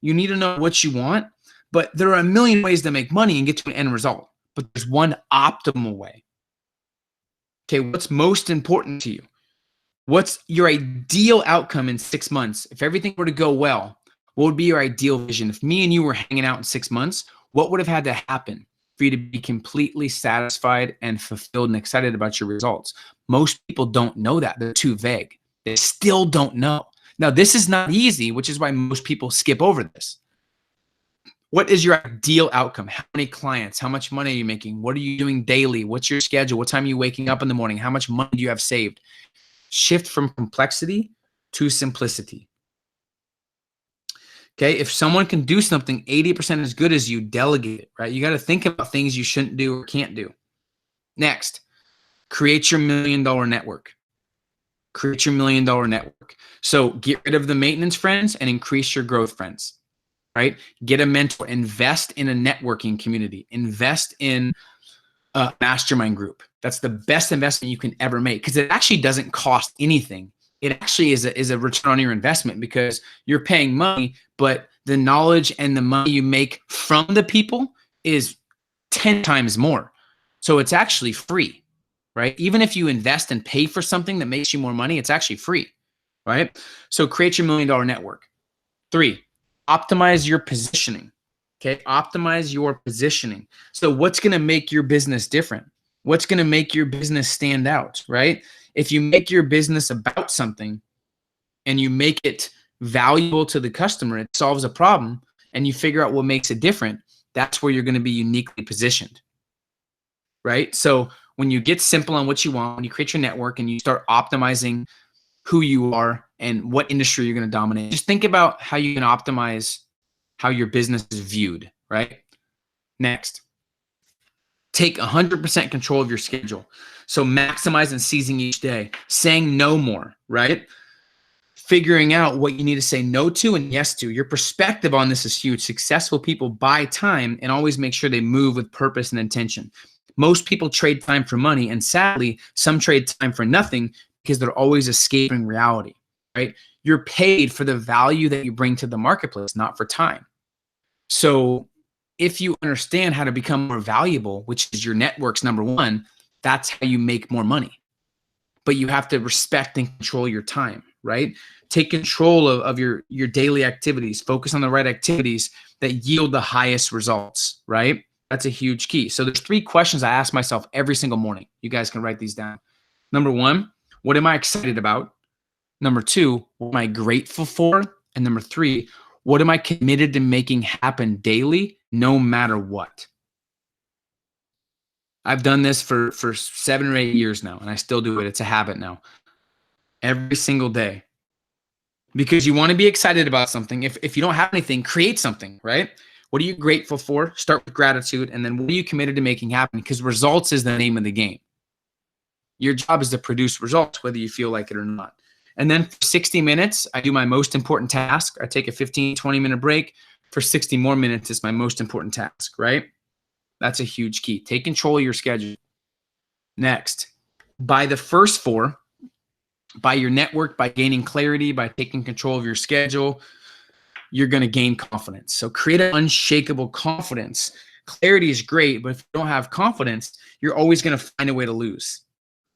S1: You need to know what you want. But there are a million ways to make money and get to an end result. But there's one optimal way. Okay, what's most important to you? What's your ideal outcome in 6 months? If everything were to go well, what would be your ideal vision? If me and you were hanging out in 6 months, what would have had to happen for you to be completely satisfied and fulfilled and excited about your results? Most people don't know that. They're too vague. They still don't know. Now, this is not easy, which is why most people skip over this. What is your ideal outcome? How many clients? How much money are you making? What are you doing daily? What's your schedule? What time are you waking up in the morning? How much money do you have saved? Shift from complexity to simplicity. Okay, if someone can do something 80% as good as you, delegate it, right? You got to think about things you shouldn't do or can't do. Next, create your $1 million network. Create your $1 million network. So get rid of the maintenance friends and increase your growth friends. Right? Get a mentor, invest in a networking community, invest in a mastermind group. That's the best investment you can ever make because it actually doesn't cost anything. It actually is a return on your investment because you're paying money, but the knowledge and the money you make from the people is 10 times more. So it's actually free, right? Even if you invest and pay for something that makes you more money, it's actually free, right? So create your $1 million network. 3, optimize your positioning. Okay, optimize your positioning. So what's going to make your business different? What's going to make your business stand out, right? If you make your business about something and you make it valuable to the customer, it solves a problem, and you figure out what makes it different, that's where you're going to be uniquely positioned, right? So when you get simple on what you want, when you create your network and you start optimizing who you are and what industry you're going to dominate, just think about how you can optimize how your business is viewed, right? Next, take 100% control of your schedule. So maximize and seizing each day, saying no more, right? Figuring out what you need to say no to and yes to. Your perspective on this is huge. Successful people buy time and always make sure they move with purpose and intention. Most people trade time for money, and sadly, some trade time for nothing because they're always escaping reality, right? You're paid for the value that you bring to the marketplace, not for time. So if you understand how to become more valuable, which is your network's number one, that's how you make more money. But you have to respect and control your time, right? Take control of your daily activities. Focus on the right activities that yield the highest results, right? That's a huge key. So there's 3 questions I ask myself every single morning. You guys can write these down. Number 1, what am I excited about? Number 2, what am I grateful for? And number 3, What am I committed to making happen daily, no matter what? I've done this for 7 or 8 years now, and I still do it. It's a habit now. Every single day. Because you want to be excited about something. If you don't have anything, create something, right? What are you grateful for? Start with gratitude. And then what are you committed to making happen? Because results is the name of the game. Your job is to produce results, whether you feel like it or not. And then for 60 minutes, I do my most important task. I take a 15, 20-minute break. For 60 more minutes, it's my most important task, right? That's a huge key. Take control of your schedule. Next, by the first 4, by your network, by gaining clarity, by taking control of your schedule, you're going to gain confidence. So create an unshakable confidence. Clarity is great, but if you don't have confidence, you're always going to find a way to lose.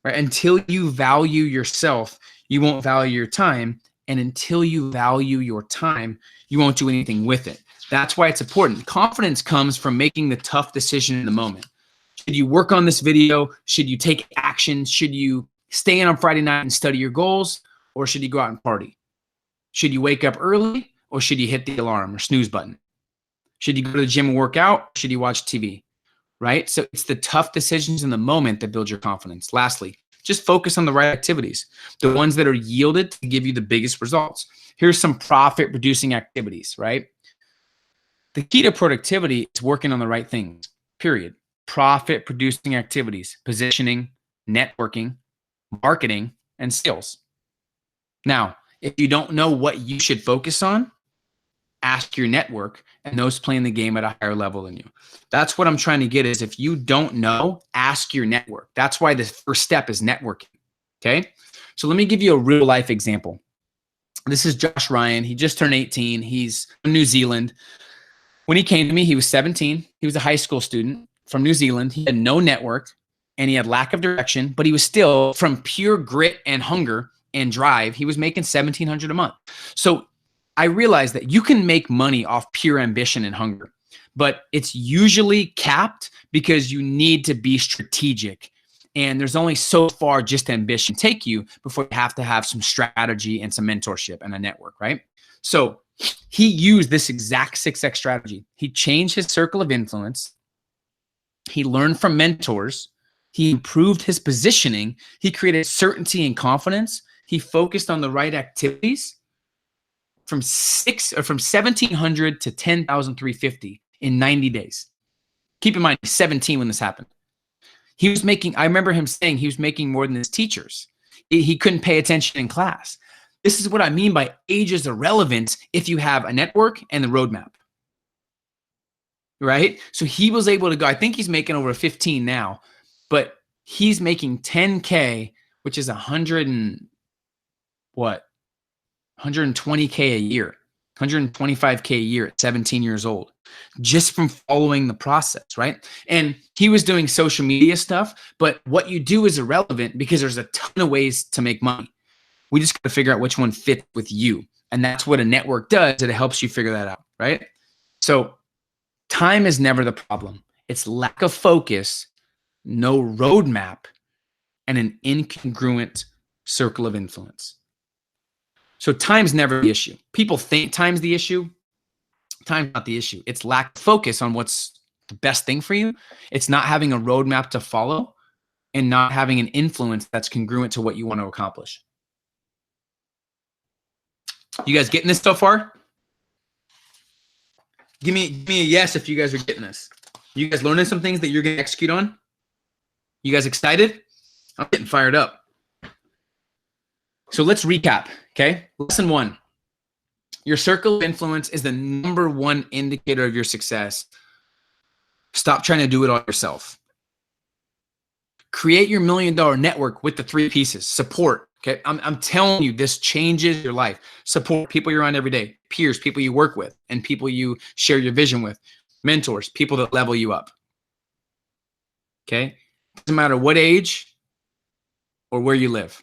S1: Right? Until you value yourself, you won't value your time. And until you value your time, you won't do anything with it. That's why it's important. Confidence comes from making the tough decision in the moment. Should you work on this video? Should you take action? Should you stay in on Friday night and study your goals? Or should you go out and party? Should you wake up early? Or should you hit the alarm or snooze button? Should you go to the gym and work out? Or should you watch TV? Right? So it's the tough decisions in the moment that build your confidence. Lastly, just focus on the right activities, the ones that are yielded to give you the biggest results. Here's some profit-producing activities, right? The key to productivity is working on the right things, period. Profit-producing activities, positioning, networking, marketing, and sales. Now, if you don't know what you should focus on, ask your network and those playing the game at a higher level than you. That's what I'm trying to get is if you don't know, ask your network. That's why the first step is networking, okay? So let me give you a real life example. This is Josh Ryan. He just turned 18. He's from New Zealand. When he came to me, he was 17. He was a high school student from New Zealand. He had no network and he had lack of direction, but he was still from pure grit and hunger and drive. He was making $1,700 a month. So I realized that you can make money off pure ambition and hunger, but it's usually capped because you need to be strategic. And there's only so far just ambition take you before you have to have some strategy and some mentorship and a network, right? So he used this exact 6X strategy. He changed his circle of influence. He learned from mentors. He improved his positioning. He created certainty and confidence. He focused on the right activities. From 1,700 to 10,350 in 90 days. Keep in mind, he's 17 when this happened. He was making, I remember him saying he was making more than his teachers. He couldn't pay attention in class. This is what I mean by age is irrelevant if you have a network and the roadmap. Right? So he was able to go, I think he's making over 15 now, but he's making 10K, which is 120K a year, 125K a year at 17 years old, just from following the process, right? And he was doing social media stuff, but what you do is irrelevant because there's a ton of ways to make money. We just got to figure out which one fits with you. And that's what a network does. It helps you figure that out, right? So time is never the problem. It's lack of focus, no roadmap, and an incongruent circle of influence. So time's never the issue. People think time's the issue. Time's not the issue. It's lack of focus on what's the best thing for you. It's not having a roadmap to follow and not having an influence that's congruent to what you want to accomplish. You guys getting this so far? Give me a yes if you guys are getting this. You guys learning some things that you're going to execute on? You guys excited? I'm getting fired up. So let's recap, okay? Lesson 1, your circle of influence is the #1 indicator of your success. Stop trying to do it all yourself. Create your $1 million network with the 3 pieces. Support, okay? I'm telling you, this changes your life. Support people you're around every day, peers, people you work with, and people you share your vision with, mentors, people that level you up, okay? Doesn't matter what age or where you live.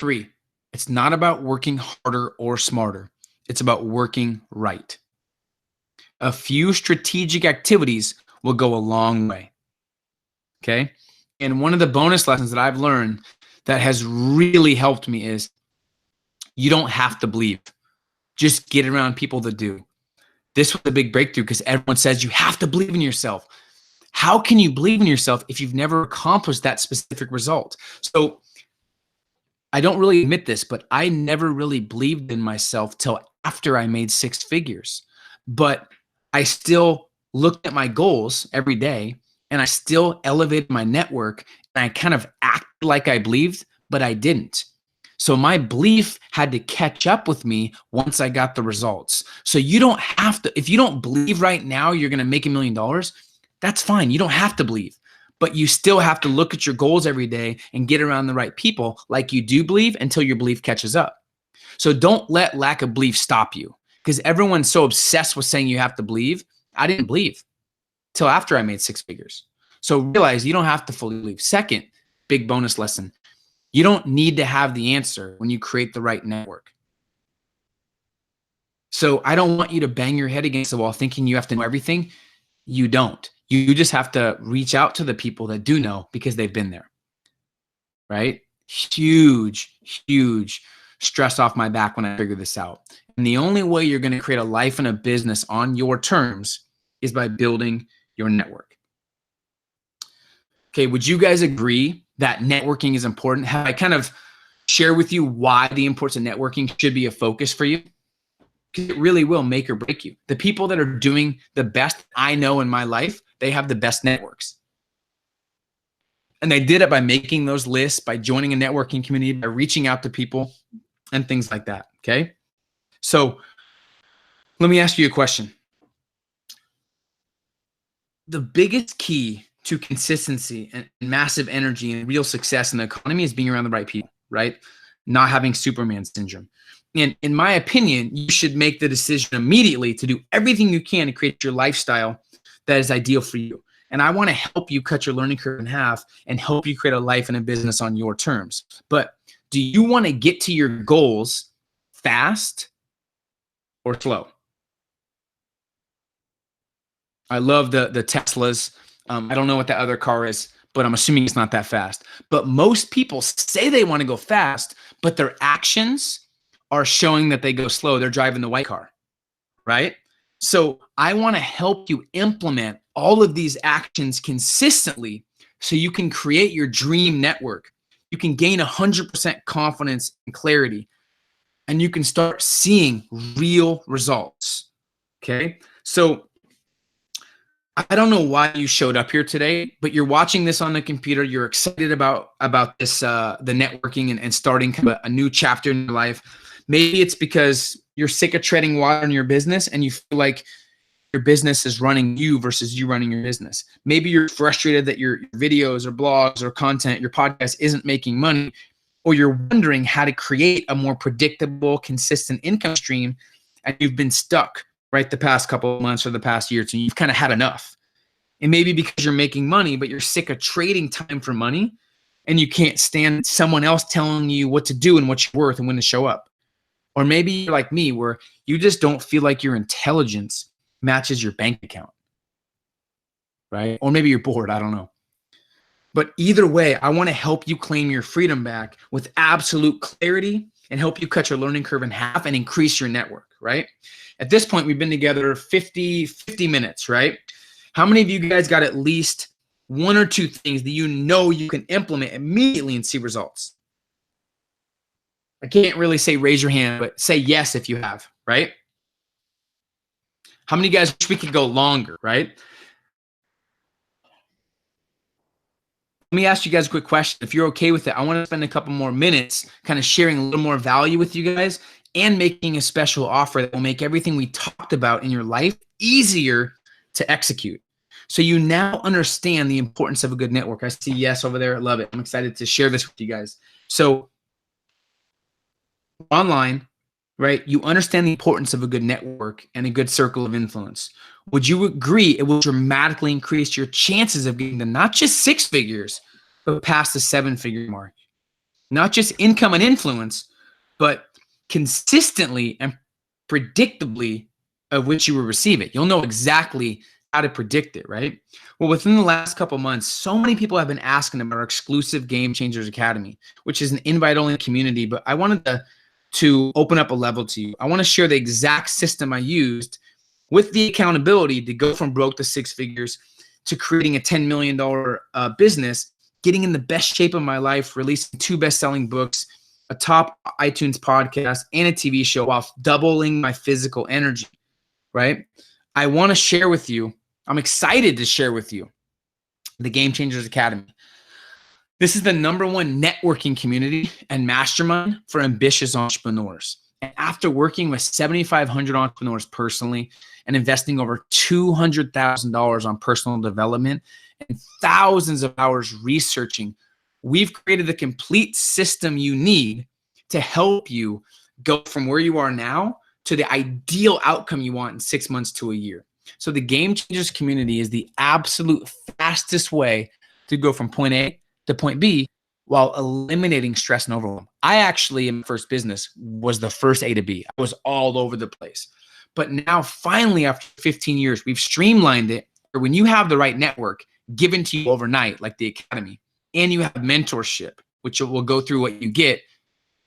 S1: 3, it's not about working harder or smarter. It's about working right. A few strategic activities will go a long way. Okay? And one of the bonus lessons that I've learned that has really helped me is you don't have to believe. Just get around people that do. This was a big breakthrough because everyone says you have to believe in yourself. How can you believe in yourself if you've never accomplished that specific result? So I don't really admit this, but I never really believed in myself till after I made 6 figures. But I still looked at my goals every day and I still elevated my network and I kind of acted like I believed, but I didn't. So my belief had to catch up with me once I got the results. So you don't have to, if you don't believe right now you're going to make $1 million, that's fine. You don't have to believe, but you still have to look at your goals every day and get around the right people like you do believe until your belief catches up. So don't let lack of belief stop you, because everyone's so obsessed with saying you have to believe. I didn't believe till after I made 6 figures. So realize you don't have to fully believe. Second, big bonus lesson. You don't need to have the answer when you create the right network. So I don't want you to bang your head against the wall thinking you have to know everything. You don't. You just have to reach out to the people that do know because they've been there, right? Huge, huge stress off my back when I figured this out. And the only way you're going to create a life and a business on your terms is by building your network. Okay, would you guys agree that networking is important? Have I kind of shared with you why the importance of networking should be a focus for you? Because it really will make or break you. The people that are doing the best I know in my life, they have the best networks. And they did it by making those lists, by joining a networking community, by reaching out to people and things like that, okay? So let me ask you a question. The biggest key to consistency and massive energy and real success in the economy is being around the right people, right? Not having Superman syndrome. And in my opinion, you should make the decision immediately to do everything you can to create your lifestyle that is ideal for you. And I want to help you cut your learning curve in half and help you create a life and a business on your terms. But do you want to get to your goals fast or slow? I love the Teslas. I don't know what that other car is, but I'm assuming it's not that fast. But most people say they want to go fast, but their actions are showing that they go slow. They're driving the white car, right? So I want to help you implement all of these actions consistently so you can create your dream network. You can gain 100% confidence and clarity, and you can start seeing real results, okay? So I don't know why you showed up here today, but you're watching this on the computer. You're excited about this, the networking and starting kind of a new chapter in your life. Maybe it's because you're sick of treading water in your business and you feel like your business is running you versus you running your business. Maybe you're frustrated that your videos or blogs or content, your podcast isn't making money, or you're wondering how to create a more predictable, consistent income stream, and you've been stuck right the past couple of months or the past year, so you've kind of had enough. And maybe because you're making money, but you're sick of trading time for money, and you can't stand someone else telling you what to do and what you're worth and when to show up. Or maybe you're like me, where you just don't feel like your intelligence matches your bank account, right? Or maybe you're bored, I don't know. But either way, I want to help you claim your freedom back with absolute clarity and help you cut your learning curve in half and increase your network, right? At this point, we've been together 50 minutes, right? How many of you guys got at least 1 or 2 things that you know you can implement immediately and see results? I can't really say raise your hand, but say yes if you have, right? How many guys wish we could go longer, right? Let me ask you guys a quick question. If you're okay with it, I want to spend a couple more minutes kind of sharing a little more value with you guys and making a special offer that will make everything we talked about in your life easier to execute. So you now understand the importance of a good network. I see yes over there. I love it. I'm excited to share this with you guys. So online, right, you understand the importance of a good network and a good circle of influence. Would you agree it will dramatically increase your chances of getting to not just 6 figures, but past the 7-figure mark? Not just income and influence, but consistently and predictably of which you will receive it. You'll know exactly how to predict it, right? Well, within the last couple months, so many people have been asking about our exclusive Game Changers Academy, which is an invite-only community, but I wanted to to open up a level to you. I want to share the exact system I used with the accountability to go from broke to six figures to creating a $10 million business, getting in the best shape of my life, releasing 2 best-selling books, a top iTunes podcast, and a TV show while doubling my physical energy, right? I want to share with you, I'm excited to share with you the Game Changers Academy. This is the #1 networking community and mastermind for ambitious entrepreneurs. And after working with 7,500 entrepreneurs personally and investing over $200,000 on personal development and thousands of hours researching, we've created the complete system you need to help you go from where you are now to the ideal outcome you want in 6 months to a year. So the Game Changers community is the absolute fastest way to go from point A to point B while eliminating stress and overwhelm. I actually, in my first business, was the first A to B. I was all over the place. But now, finally, after 15 years, we've streamlined it where when you have the right network given to you overnight, like the academy, and you have mentorship, which will go through what you get,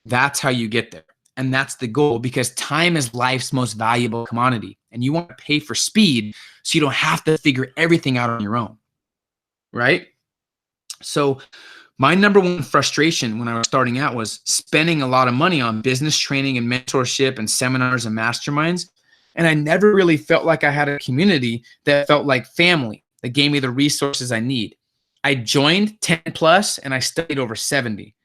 S1: that's how you get there. And that's the goal, because time is life's most valuable commodity. And you want to pay for speed so you don't have to figure everything out on your own, right? So my #1 frustration when I was starting out was spending a lot of money on business training and mentorship and seminars and masterminds. And I never really felt like I had a community that felt like family, that gave me the resources I need. I joined 10 plus and I studied over 70.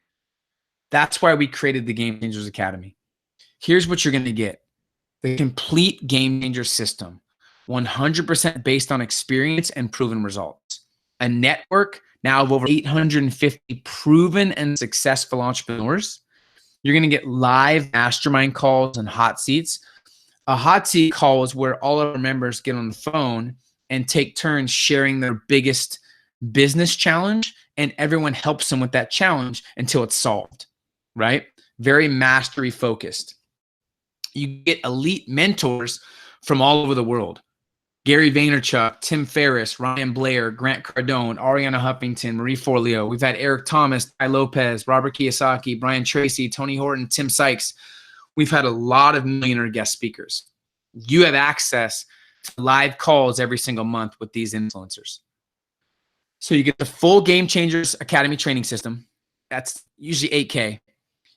S1: That's why we created the Game Changers Academy. Here's what you're going to get. The complete Game Changer system, 100% based on experience and proven results. A network now of over 850 proven and successful entrepreneurs. You're going to get live mastermind calls and hot seats. A hot seat call is where all of our members get on the phone and take turns sharing their biggest business challenge, and everyone helps them with that challenge until it's solved, right? Very mastery focused. You get elite mentors from all over the world. Gary Vaynerchuk, Tim Ferriss, Ryan Blair, Grant Cardone, Ariana Huffington, Marie Forleo. We've had Eric Thomas, Tai Lopez, Robert Kiyosaki, Brian Tracy, Tony Horton, Tim Sykes. We've had a lot of millionaire guest speakers. You have access to live calls every single month with these influencers. So you get the full Game Changers Academy training system. That's usually $8K.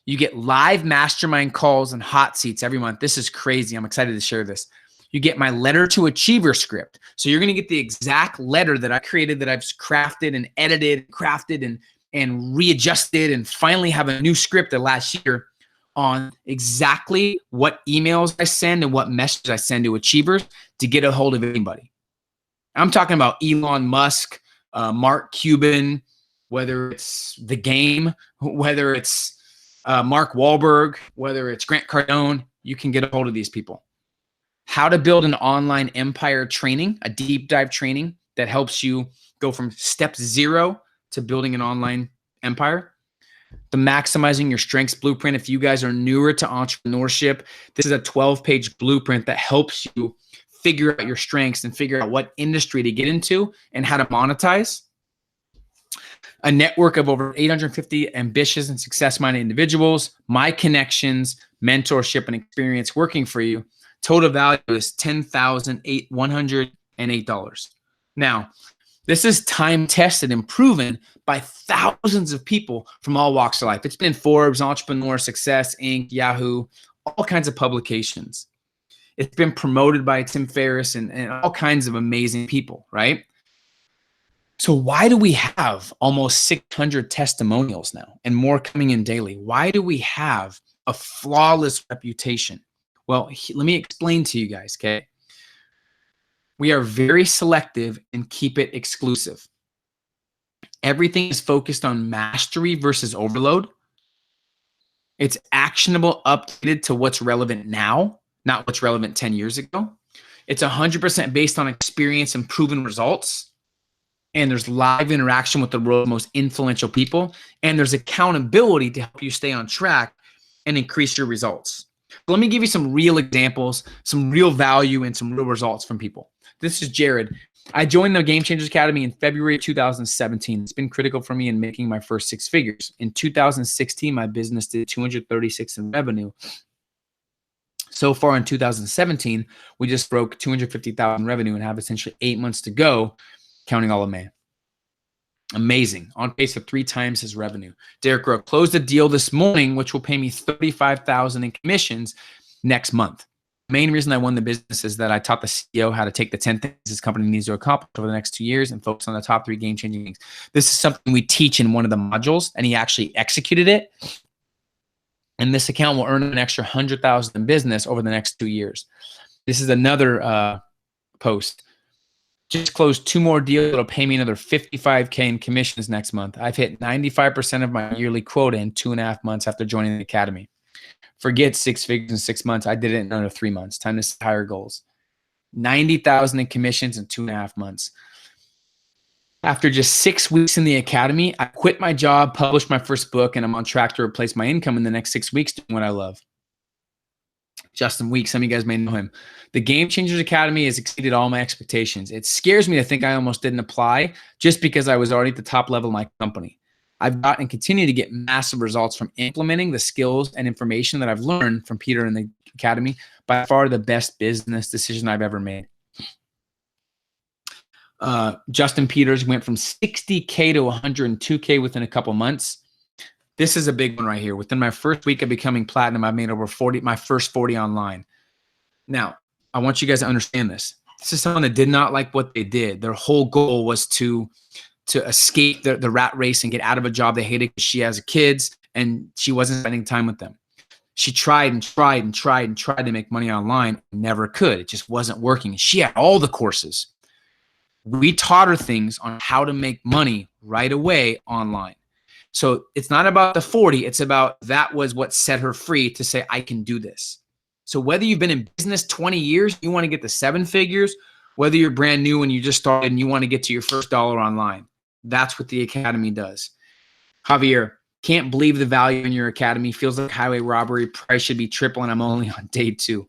S1: You get live mastermind calls and hot seats every month. This is crazy. I'm excited to share this. You get my letter to achiever script. So you're going to get the exact letter that I created, that I've crafted and edited, crafted and readjusted, and finally have a new script that last year on exactly what emails I send and what messages I send to achievers to get a hold of anybody. I'm talking about Elon Musk, Mark Cuban, whether it's The Game, whether it's Mark Wahlberg, whether it's Grant Cardone, you can get a hold of these people. How to build an online empire training, a deep dive training that helps you go from step 0 to building an online empire. The Maximizing Your Strengths Blueprint. If you guys are newer to entrepreneurship, this is a 12-page blueprint that helps you figure out your strengths and figure out what industry to get into and how to monetize. A network of over 850 ambitious and success-minded individuals, my connections, mentorship, and experience working for you. Total value is $10,108. Now, this is time-tested and proven by thousands of people from all walks of life. It's been in Forbes, Entrepreneur, Success, Inc., Yahoo, all kinds of publications. It's been promoted by Tim Ferriss and all kinds of amazing people, right? So why do we have almost 600 testimonials now and more coming in daily? Why do we have a flawless reputation? Well, let me explain to you guys, okay? We are very selective and keep it exclusive. Everything is focused on mastery versus overload. It's actionable, updated to what's relevant now, not what's relevant 10 years ago. It's 100% based on experience and proven results. And there's live interaction with the world's most influential people. And there's accountability to help you stay on track and increase your results. Let me give you some real examples, some real value, and some real results from people. This is Jared. I joined the Game Changers Academy in February 2017. It's been critical for me in making my first 6 figures. In 2016, my business did 236 in revenue. So far in 2017, we just broke 250,000 revenue and have essentially 8 months to go, counting all of May. Amazing. On pace for 3 times his revenue. Derek Rowe closed a deal this morning, which will pay me $35,000 in commissions next month. The main reason I won the business is that I taught the CEO how to take the 10 things his company needs to accomplish over the next 2 years and focus on the top 3 game-changing things. This is something we teach in one of the modules, and he actually executed it. And this account will earn an extra $100,000 in business over the next 2 years. This is another post. Just closed 2 more deals that'll pay me another $55K in commissions next month. I've hit 95% of my yearly quota in 2.5 months after joining the academy. Forget 6 figures in 6 months. I did it in under 3 months. Time to set higher goals. 90,000 in commissions in 2.5 months. After just 6 weeks in the academy, I quit my job, published my first book, and I'm on track to replace my income in the next 6 weeks doing what I love. Justin Weeks, some of you guys may know him. The Game Changers Academy has exceeded all my expectations. It scares me to think I almost didn't apply just because I was already at the top level of my company. I've gotten and continue to get massive results from implementing the skills and information that I've learned from Peter in the academy. By far the best business decision I've ever made. Justin Peters went from 60K to 102K within a couple months. This is a big one right here. Within my first week of becoming platinum, I've made over 40, my first 40 online. Now, I want you guys to understand this. This is someone that did not like what they did. Their whole goal was to escape the rat race and get out of a job they hated because she has kids and she wasn't spending time with them. She tried and tried and tried and tried to make money online. Never could. It just wasn't working. She had all the courses. We taught her things on how to make money right away online. So it's not about the 40. It's about that was what set her free to say, I can do this. So whether you've been in business 20 years, you want to get to 7 figures, whether you're brand new and you just started and you want to get to your first dollar online, that's what the academy does. Javier, can't believe the value in your academy. Feels like highway robbery. Price should be triple and I'm only on day 2.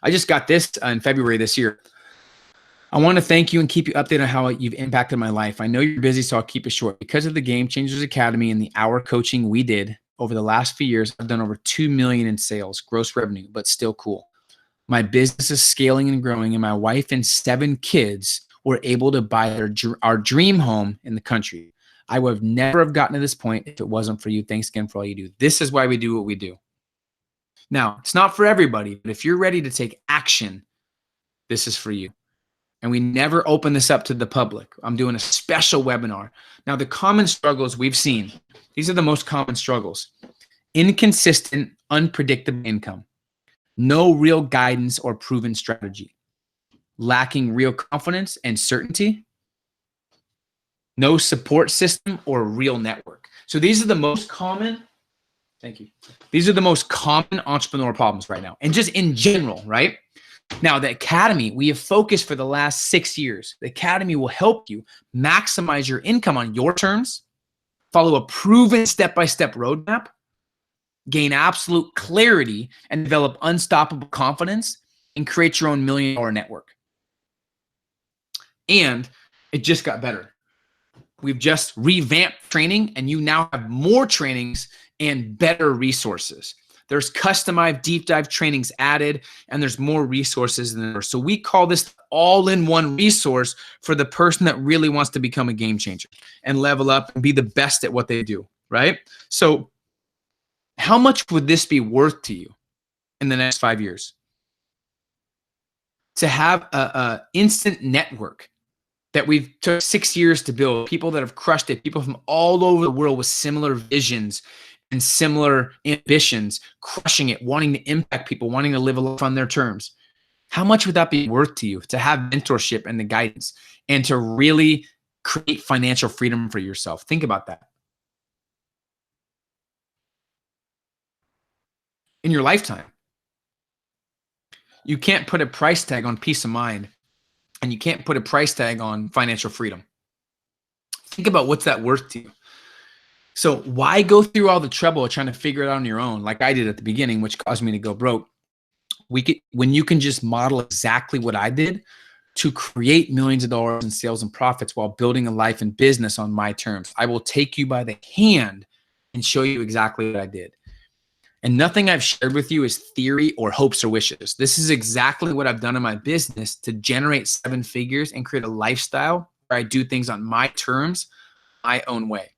S1: I just got this in February this year. I want to thank you and keep you updated on how you've impacted my life. I know you're busy, so I'll keep it short. Because of the Game Changers Academy and the hour coaching we did over the last few years, I've done over $2 million in sales, gross revenue, but still cool. My business is scaling and growing, and my wife and 7 kids were able to buy our dream home in the country. I would never have gotten to this point if it wasn't for you. Thanks again for all you do. This is why we do what we do. Now, it's not for everybody, but if you're ready to take action, this is for you. And we never open this up to the public. I'm doing a special webinar. Now, the common struggles we've seen, these are the most common struggles. Inconsistent, unpredictable income. No real guidance or proven strategy. Lacking real confidence and certainty. No support system or real network. So these are the most common, thank you. These are the most common entrepreneur problems right now. And just in general, right? Now, the academy, we have focused for the last 6 years. The academy will help you maximize your income on your terms, follow a proven step-by-step roadmap, gain absolute clarity, and develop unstoppable confidence, and create your own $1 million network. And it just got better. We've just revamped training, and you now have more trainings and better resources. There's customized deep dive trainings added, and there's more resources than ever. So we call this all-in-one resource for the person that really wants to become a game changer and level up and be the best at what they do, right? So how much would this be worth to you in the next 5 years? To have a instant network that we've took 6 years to build, people that have crushed it, people from all over the world with similar visions and similar ambitions, crushing it, wanting to impact people, wanting to live a life on their terms. How much would that be worth to you to have mentorship and the guidance and to really create financial freedom for yourself? Think about that. In your lifetime, you can't put a price tag on peace of mind, and you can't put a price tag on financial freedom. Think about what's that worth to you. So why go through all the trouble of trying to figure it out on your own, like I did at the beginning, which caused me to go broke? When you can just model exactly what I did, to create millions of dollars in sales and profits while building a life and business on my terms. I will take you by the hand and show you exactly what I did. And nothing I've shared with you is theory or hopes or wishes. This is exactly what I've done in my business to generate 7 figures and create a lifestyle where I do things on my terms, my own way.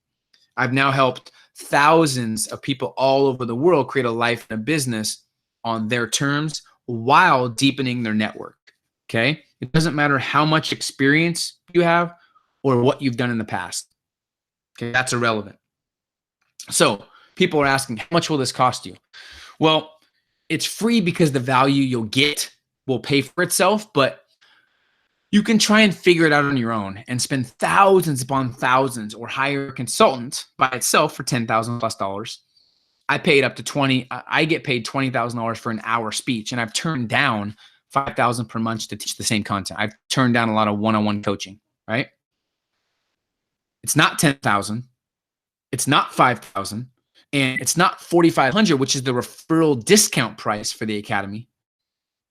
S1: I've now helped thousands of people all over the world create a life and a business on their terms while deepening their network. Okay? It doesn't matter how much experience you have or what you've done in the past. Okay? That's irrelevant. So people are asking, how much will this cost you? Well, it's free because the value you'll get will pay for itself, but you can try and figure it out on your own and spend thousands upon thousands or hire a consultant by itself for $10,000+. I paid up to 20. I get paid $20,000 for an hour speech, and I've turned down $5,000 per month to teach the same content. I've turned down a lot of one-on-one coaching, right? It's not 10,000. It's not 5,000. And it's not 4,500, which is the referral discount price for the academy.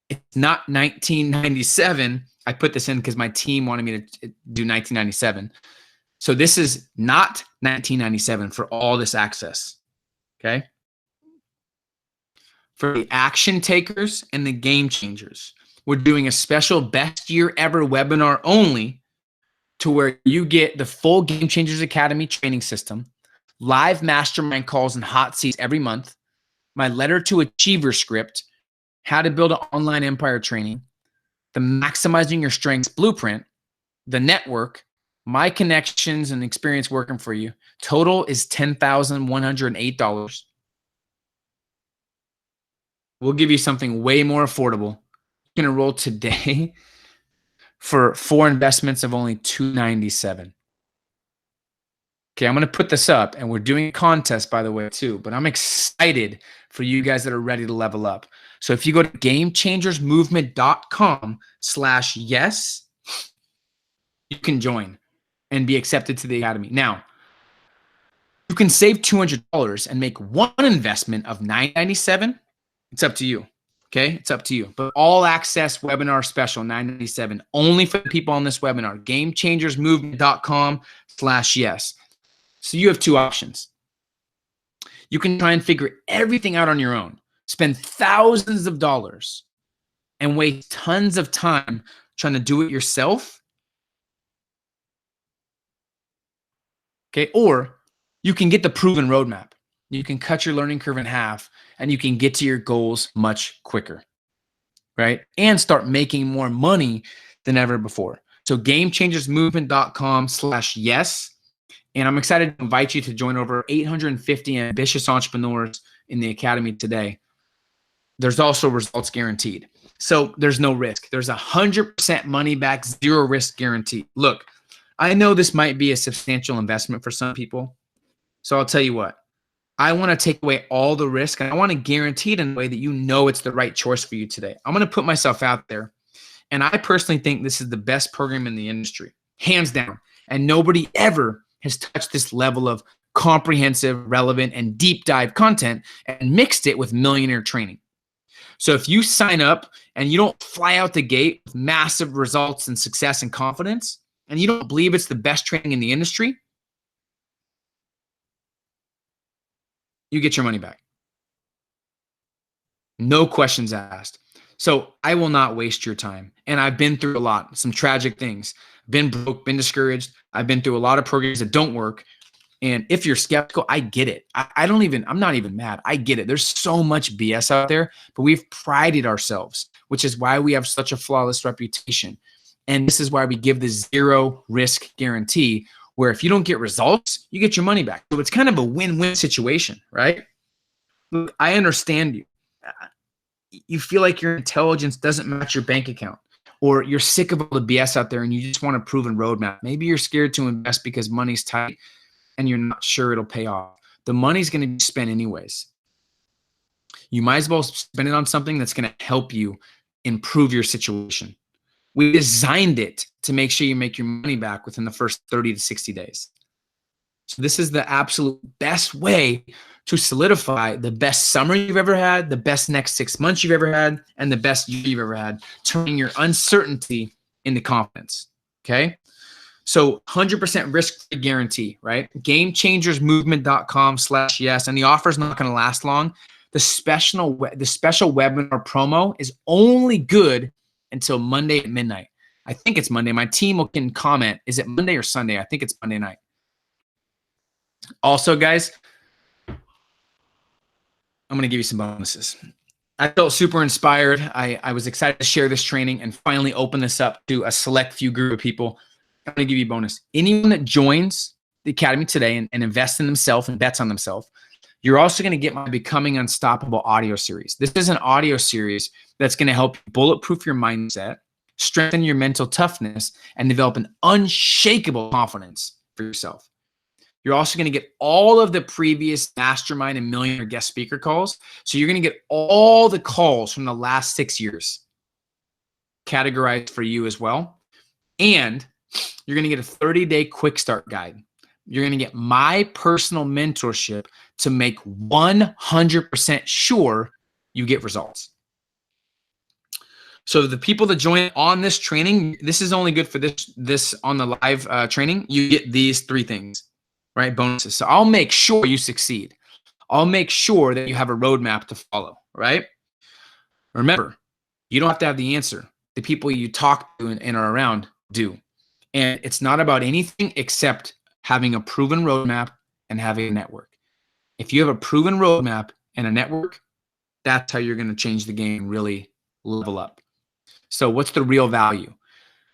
S1: It's not $1997. I put this in because my team wanted me to do $1997. So this is not $1997 for all this access. Okay. For the action takers and the game changers, we're doing a special best year ever webinar only to where you get the full Game Changers Academy training system, live mastermind calls and hot seats every month, my letter to achiever script, how to build an online empire training, the maximizing your strengths blueprint, the network, my connections and experience working for you. Total is $10,108. We'll give you something way more affordable. You can enroll today for 4 investments of only $297. Okay, I'm going to put this up, and we're doing a contest, by the way, too. But I'm excited for you guys that are ready to level up. So if you go to GameChangersMovement.com/yes, you can join and be accepted to the academy. Now, you can save $200 and make one investment of $997. It's up to you. Okay, it's up to you. But all access webinar special, $997, only for the people on this webinar. GameChangersMovement.com/yes. So you have 2 options. You can try and figure everything out on your own, spend thousands of dollars, and waste tons of time trying to do it yourself. Okay, or you can get the proven roadmap. You can cut your learning curve in half, and you can get to your goals much quicker, right? And start making more money than ever before. So GameChangersMovement.com/yes. And I'm excited to invite you to join over 850 ambitious entrepreneurs in the academy today. There's also results guaranteed. So there's no risk. There's 100% money back, 0 risk guarantee. Look, I know this might be a substantial investment for some people. So I'll tell you what, I want to take away all the risk, and I want to guarantee it in a way that you know it's the right choice for you today. I'm going to put myself out there, and I personally think this is the best program in the industry, hands down. And nobody ever has touched this level of comprehensive, relevant, and deep dive content and mixed it with millionaire training. So if you sign up and you don't fly out the gate with massive results and success and confidence, and you don't believe it's the best training in the industry, you get your money back. No questions asked. So I will not waste your time. And I've been through a lot, some tragic things, been broke, been discouraged. I've been through a lot of programs that don't work. And if you're skeptical, I get it. I'm not even mad. I get it. There's so much BS out there, but we've prided ourselves, which is why we have such a flawless reputation. And this is why we give the 0 risk guarantee, where if you don't get results, you get your money back. So it's kind of a win-win situation, right? Look, I understand you. You feel like your intelligence doesn't match your bank account, or you're sick of all the BS out there and you just want a proven roadmap. Maybe you're scared to invest because money's tight and you're not sure it'll pay off. The money's going to be spent anyways. You might as well spend it on something that's going to help you improve your situation. We designed it to make sure you make your money back within the first 30 to 60 days. So this is the absolute best way to solidify the best summer you've ever had, the best next 6 months you've ever had, and the best year you've ever had, turning your uncertainty into confidence. Okay. So 100% risk-free guarantee, right? GameChangersMovement.com/yes. And the offer is not going to last long. The special webinar promo is only good until Monday at midnight. I think it's Monday. My team can comment. Is it Monday or Sunday? I think it's Monday night. Also, guys, I'm going to give you some bonuses. I felt super inspired. I was excited to share this training and finally open this up to a select few group of people. I'm going to give you a bonus. Anyone that joins the Academy today and invests in themselves and bets on themselves, you're also going to get my Becoming Unstoppable audio series. This is an audio series that's going to help you bulletproof your mindset, strengthen your mental toughness, and develop an unshakable confidence for yourself. You're also going to get all of the previous Mastermind and Millionaire guest speaker calls. So you're going to get all the calls from the last 6 years categorized for you as well. And you're going to get a 30-day quick start guide. You're going to get my personal mentorship to make 100% sure you get results. So the people that join on this training, this is only good for this on the live training. You get these 3 things, right? Bonuses. So I'll make sure you succeed. I'll make sure that you have a roadmap to follow, right? Remember, you don't have to have the answer. The people you talk to and are around do. And it's not about anything except having a proven roadmap and having a network. If you have a proven roadmap and a network, that's how you're going to change the game and really level up. So what's the real value?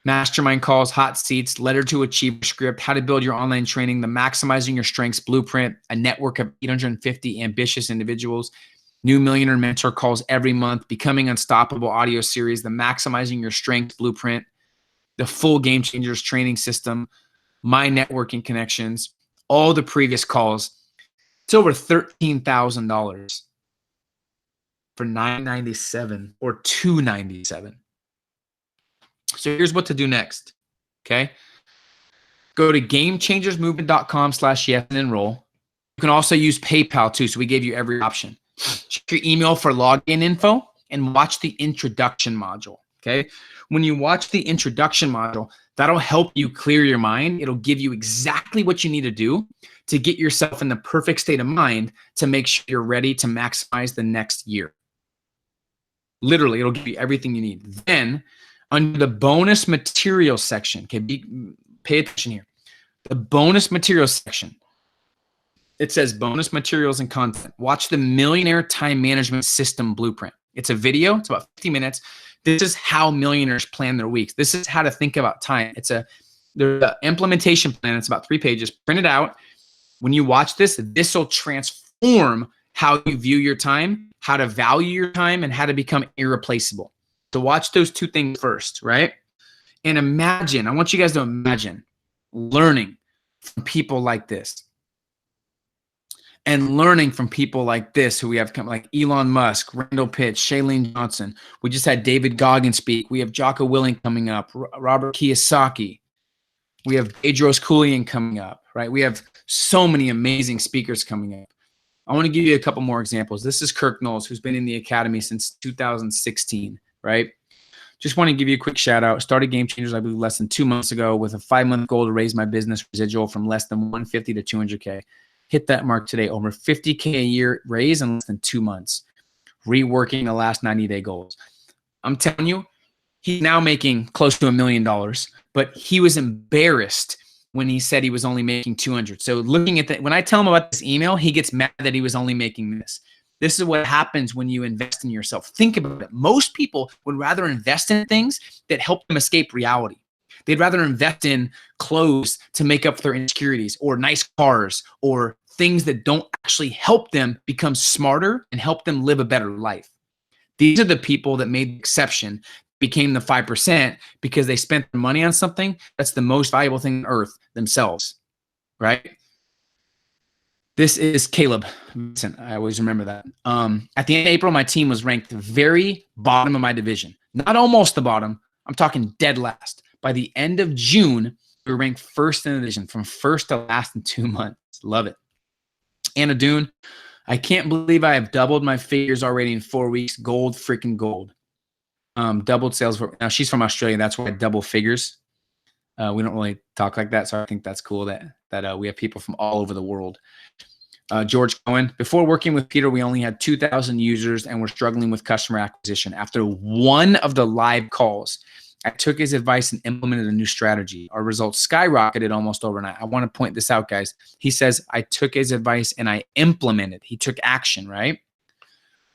S1: Mastermind calls, hot seats, letter to achieve script, how to build your online training, the maximizing your strengths blueprint, a network of 850 ambitious individuals, new millionaire mentor calls every month, Becoming Unstoppable audio series, the maximizing your strengths blueprint, the full Game Changers training system, my networking connections, all the previous calls. It's over $13,000 for $997 or $297. So here's what to do next. Okay. Go to GameChangersMovement.com/yes and enroll. You can also use PayPal too. So we gave you every option. Check your email for login info and watch the introduction module. Okay. When you watch the introduction module, that'll help you clear your mind. It'll give you exactly what you need to do to get yourself in the perfect state of mind to make sure you're ready to maximize the next year. Literally, it'll give you everything you need. Then, under the bonus materials section, okay, pay attention here. The bonus materials section, it says bonus materials and content. Watch the Millionaire Time Management System Blueprint. It's a video. It's about 50 minutes. This is how millionaires plan their weeks. This is how to think about time. It's the implementation plan. It's about 3 pages. Print it out. When you watch this, this will transform how you view your time, how to value your time, and how to become irreplaceable. So watch those 2 things first, right? And imagine, I want you guys to imagine learning from people like this. And learning from people like this, who we have come, like Elon Musk, Randall Pitch, Shailene Johnson. We just had David Goggins speak. We have Jocko Willink coming up, Robert Kiyosaki. We have Adros Koulian coming up, right? We have so many amazing speakers coming up. I want to give you a couple more examples. This is Kirk Knowles, who's been in the Academy since 2016, right? Just want to give you a quick shout out. Started Game Changers, I believe, less than 2 months ago with a 5-month goal to raise my business residual from less than 150 to 200K. Hit that mark today, over 50K a year raise in less than 2 months, reworking the last 90-day goals. I'm telling you, he's now making close to $1 million, but he was embarrassed when he said he was only making 200. So looking at that, when I tell him about this email, he gets mad that he was only making this. This is what happens when you invest in yourself. Think about it. Most people would rather invest in things that help them escape reality. They'd rather invest in clothes to make up for their insecurities, or nice cars, or things that don't actually help them become smarter and help them live a better life. These are the people that made the exception, became the 5% because they spent their money on something that's the most valuable thing on earth, themselves, right? This is Caleb. Listen, I always remember that. At the end of April, my team was ranked the very bottom of my division. Not almost the bottom. I'm talking dead last. By the end of June, we were ranked first in the division, from first to last in 2 months. Love it. Anna Dune, I can't believe I have doubled my figures already in 4 weeks. Gold, freaking gold. Doubled sales. Now she's from Australia. That's why double figures. We don't really talk like that. So I think that's cool that we have people from all over the world. George Cohen, before working with Peter, we only had 2,000 users and we're struggling with customer acquisition. After one of the live calls, I took his advice and implemented a new strategy. Our results skyrocketed almost overnight. I want to point this out, guys. He says, I took his advice and I implemented. He took action, right?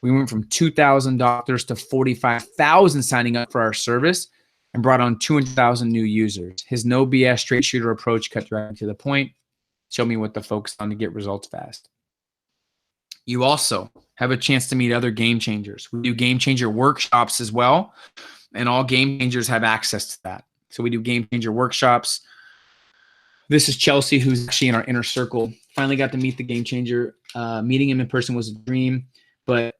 S1: We went from 2,000 doctors to 45,000 signing up for our service and brought on 200,000 new users. His no BS straight shooter approach cut right to the point. Show me what to focus on to get results fast. You also have a chance to meet other game changers. We do game changer workshops as well, and all game changers have access to that. So we do game changer workshops. This is Chelsea, who's actually in our inner circle. Finally got to meet the game changer. Meeting him in person was a dream, but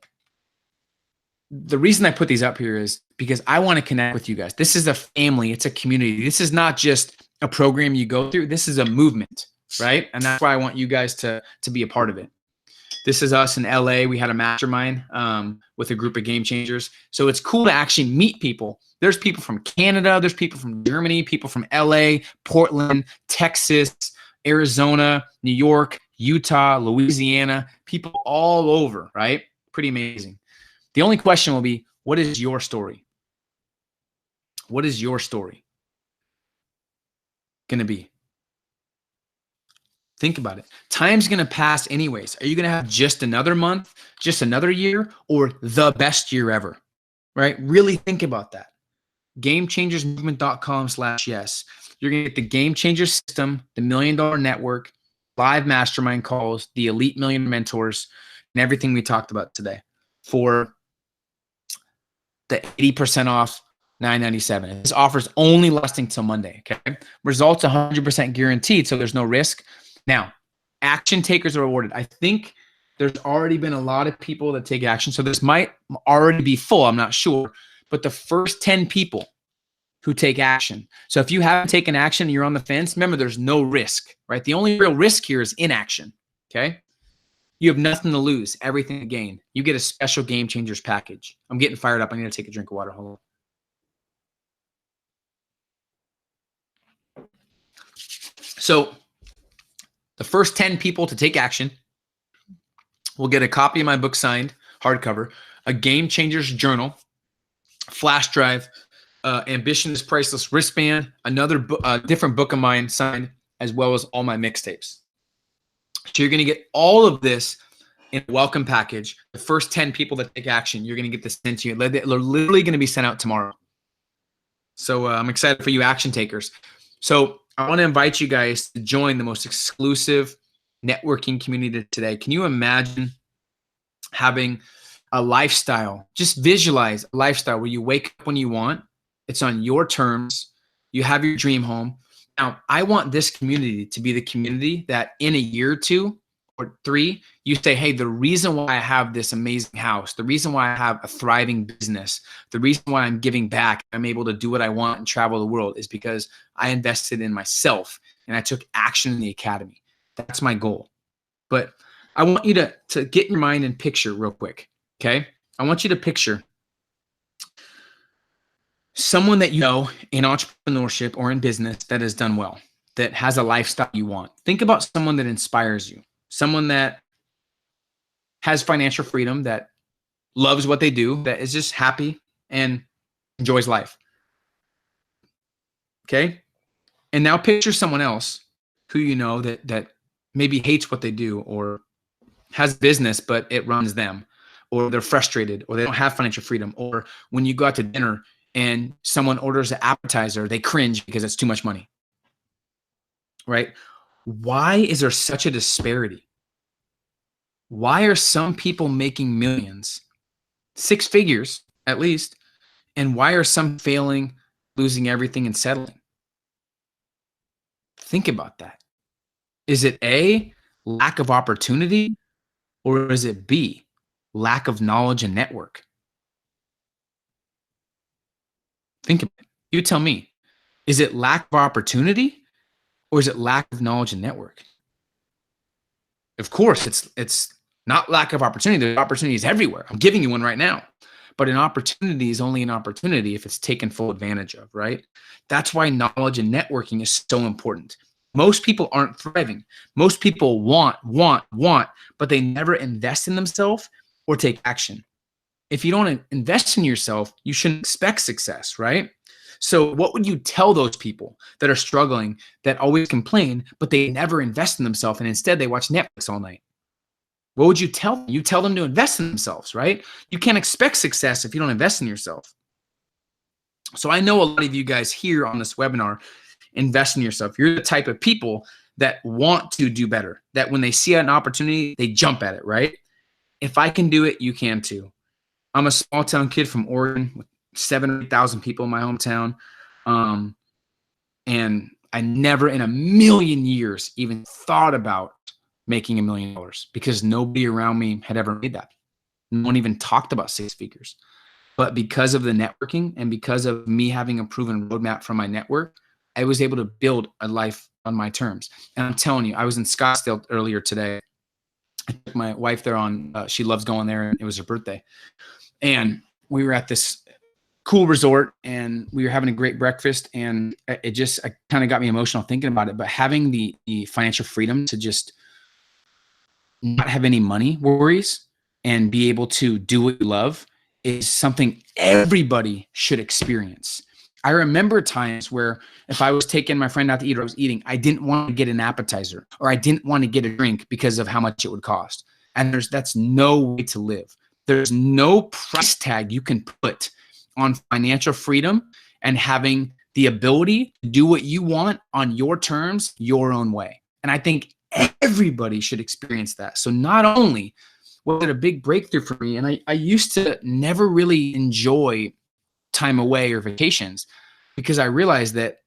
S1: the reason I put these up here is because I want to connect with you guys. This is a family. It's a community. This is not just a program you go through. This is a movement, right? And that's why I want you guys to be a part of it. This is us in LA. We had a mastermind with a group of game changers. So it's cool to actually meet people. There's people from Canada. There's people from Germany, people from LA, Portland, Texas, Arizona, New York, Utah, Louisiana, people all over, right? Pretty amazing. The only question will be, what is your story? What is your story going to be? Think about it. Time's going to pass anyways. Are you going to have just another month, just another year, or the best year ever? Right? Really think about that. GameChangersMovement.com/yes. You're going to get the Game Changer system, the $1 Million Network, live mastermind calls, the Elite Million Mentors, and everything we talked about today for the 80% off $997. This offer's only lasting till Monday. Okay. Results 100% guaranteed, so there's no risk. Now, action takers are rewarded. I think there's already been a lot of people that take action, so this might already be full. I'm not sure. But the first 10 people who take action. So if you haven't taken action and you're on the fence, remember there's no risk, right? The only real risk here is inaction. Okay. You have nothing to lose, everything to gain. You get a special Game Changers package. I'm getting fired up. I need to take a drink of water. Hold on. So the first 10 people to take action will get a copy of my book signed, hardcover, a Game Changers journal, flash drive, Ambition is Priceless wristband, another different book of mine signed, as well as all my mixtapes. So you're going to get all of this in a welcome package. The first 10 people that take action, you're going to get this sent to you. They're literally going to be sent out tomorrow. So I'm excited for you action takers. So I want to invite you guys to join the most exclusive networking community today. Can you imagine having a lifestyle? Just visualize a lifestyle where you wake up when you want. It's on your terms. You have your dream home. Now, I want this community to be the community that in a year or 2 or 3, you say, hey, the reason why I have this amazing house, the reason why I have a thriving business, the reason why I'm giving back, I'm able to do what I want and travel the world is because I invested in myself and I took action in the academy. That's my goal. But I want you to get in your mind and picture real quick, okay? I want you to picture someone that you know in entrepreneurship or in business that has done well, that has a lifestyle you want. Think about someone that inspires you, someone that has financial freedom, that loves what they do, that is just happy and enjoys life. Okay? And now picture someone else who you know that maybe hates what they do or has business, but it runs them, or they're frustrated, or they don't have financial freedom, or when you go out to dinner and someone orders an appetizer, they cringe because it's too much money, right? Why is there such a disparity? Why are some people making millions, 6 figures at least, and why are some failing, losing everything and settling? Think about that. Is it A, lack of opportunity, or is it B, lack of knowledge and network? Think of it. You tell me. Is it lack of opportunity or is it lack of knowledge and network? Of course, it's not lack of opportunity. There's opportunities everywhere. I'm giving you one right now. but an opportunity is only an opportunity if it's taken full advantage of, right? That's why knowledge and networking is so important. Most people aren't thriving. Most people want, but they never invest in themselves or take action. If you don't invest in yourself, you shouldn't expect success, right? So what would you tell those people that are struggling, that always complain, but they never invest in themselves, and instead they watch Netflix all night? What would you tell them? You tell them to invest in themselves, right? You can't expect success if you don't invest in yourself. So I know a lot of you guys here on this webinar invest in yourself. You're the type of people that want to do better, that when they see an opportunity, they jump at it, right? If I can do it, you can too. I'm a small town kid from Oregon with 7,000 or 8,000 people in my hometown. And I never in a million years even thought about making $1 million because nobody around me had ever made that. No one even talked about six figures. But because of the networking and because of me having a proven roadmap from my network, I was able to build a life on my terms. And I'm telling you, I was in Scottsdale earlier today. I took my wife there on, she loves going there, and it was her birthday. And we were at this cool resort and we were having a great breakfast, and I kind of got me emotional thinking about it. But having the financial freedom to just not have any money worries and be able to do what you love is something everybody should experience. I remember times where if I was taking my friend out to eat or I was eating, I didn't want to get an appetizer or I didn't want to get a drink because of how much it would cost. And that's no way to live. There's no price tag you can put on financial freedom and having the ability to do what you want on your terms, your own way. And I think everybody should experience that. So not only was it a big breakthrough for me, and I used to never really enjoy time away or vacations because I realized that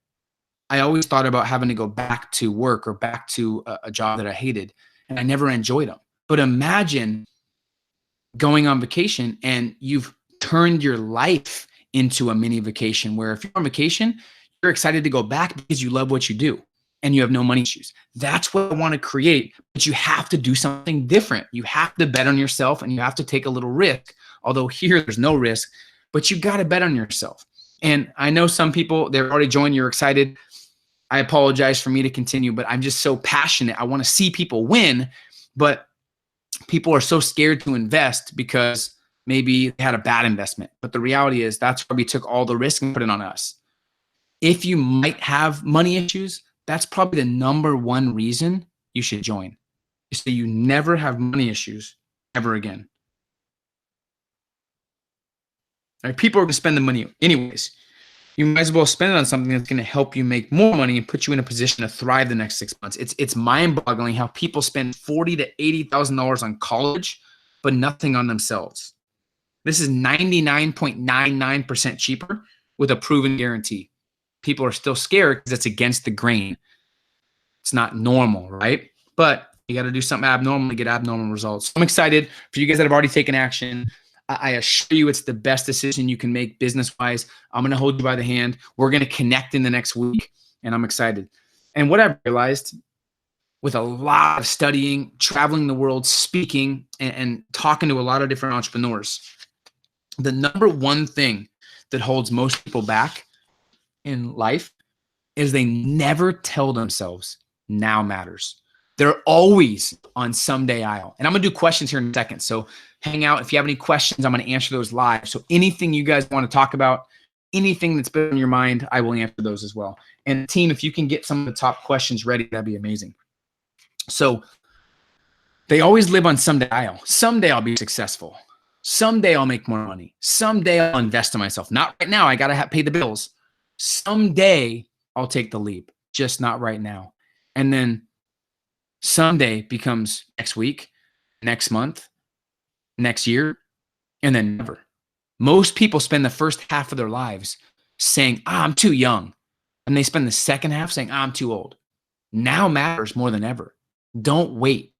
S1: I always thought about having to go back to work or back to a job that I hated, and I never enjoyed them. But imagine going on vacation and you've turned your life into a mini vacation, where if you're on vacation, you're excited to go back because you love what you do and you have no money issues. That's what I want to create, but you have to do something different. You have to bet on yourself and you have to take a little risk, although here there's no risk, but you got to bet on yourself. And I know some people, they're already joined, you're excited. I apologize for me to continue, but I'm just so passionate. I want to see people win, but people are so scared to invest because maybe they had a bad investment. But the reality is that's why we took all the risk and put it on us. If you might have money issues, that's probably the number one reason you should join, is so you never have money issues ever again. All right, people are going to spend the money anyways. You might as well spend it on something that's going to help you make more money and put you in a position to thrive the next 6 months. It's mind-boggling how people spend $40,000 to $80,000 on college, but nothing on themselves. This is 99.99% cheaper with a proven guarantee. People are still scared because it's against the grain. It's not normal, right? But you got to do something abnormal to get abnormal results. I'm excited for you guys that have already taken action. I assure you it's the best decision you can make business-wise. I'm going to hold you by the hand. We're going to connect in the next week, and I'm excited. And what I've realized with a lot of studying, traveling the world, speaking, and talking to a lot of different entrepreneurs, the number one thing that holds most people back in life is they never tell themselves now matters. They're always on someday I'll. And I'm going to do questions here in a second. So hang out. If you have any questions, I'm going to answer those live. So anything you guys want to talk about, anything that's been on your mind, I will answer those as well. And team, if you can get some of the top questions ready, that'd be amazing. So they always live on someday I'll. Someday I'll be successful. Someday I'll make more money. Someday I'll invest in myself. Not right now. I got to pay the bills. Someday I'll take the leap, just not right now. And then someday becomes next week, next month, next year, and then never. Most people spend the first half of their lives saying, I'm too young. And they spend the second half saying, I'm too old. Now matters more than ever. Don't wait,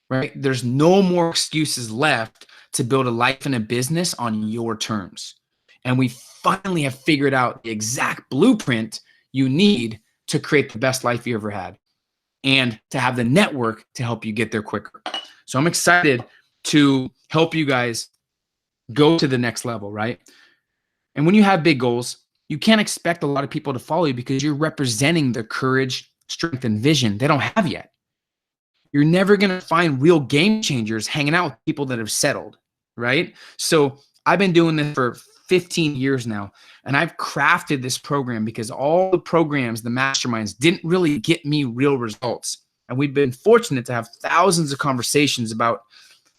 S1: right? There's no more excuses left to build a life and a business on your terms. And we finally have figured out the exact blueprint you need to create the best life you ever had and to have the network to help you get there quicker. So I'm excited to help you guys go to the next level, right? And when you have big goals, you can't expect a lot of people to follow you because you're representing the courage, strength, and vision they don't have yet. You're never going to find real game changers hanging out with people that have settled, right? So I've been doing this for 15 years now, and I've crafted this program because all the programs, the masterminds, didn't really get me real results. And we've been fortunate to have thousands of conversations about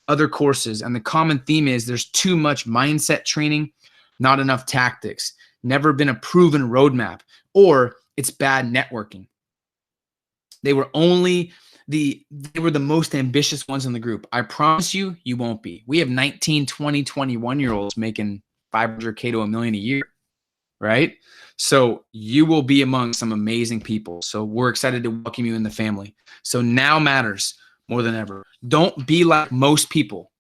S1: other courses. And the common theme is there's too much mindset training, not enough tactics, never been a proven roadmap, or it's bad networking. They were the most ambitious ones in the group. I promise you, you won't be. We have 19, 20, 21-year-olds making 500K to $1 million a year, right? So you will be among some amazing people. So we're excited to welcome you in the family. So now matters more than ever. Don't be like most people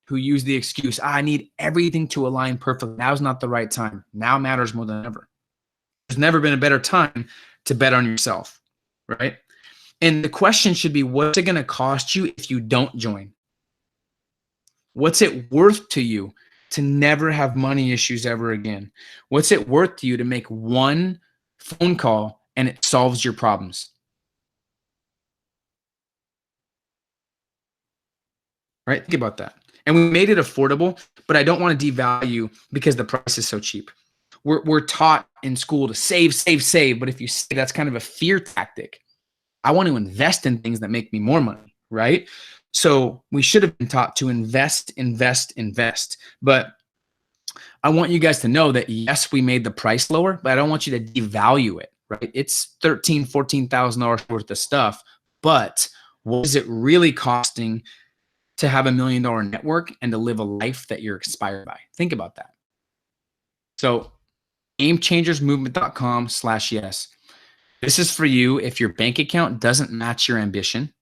S1: who use the excuse, I need everything to align perfectly. Now's not the right time. Now matters more than ever. There's never been a better time to bet on yourself, right? And the question should be, what's it going to cost you if you don't join? What's it worth to you to never have money issues ever again? What's it worth to you to make one phone call and it solves your problems? Right? Think about that. And we made it affordable, but I don't want to devalue because the price is so cheap. We're taught in school to save, save, save. But if you say that's kind of a fear tactic, I want to invest in things that make me more money, right? So we should have been taught to invest, invest, invest. But I want you guys to know that yes, we made the price lower, but I don't want you to devalue it, right? It's $13,000, $14,000 worth of stuff, but what is it really costing to have $1 million network and to live a life that you're inspired by? Think about that. So GameChangersMovement.com/yes. This is for you if your bank account doesn't match your ambition.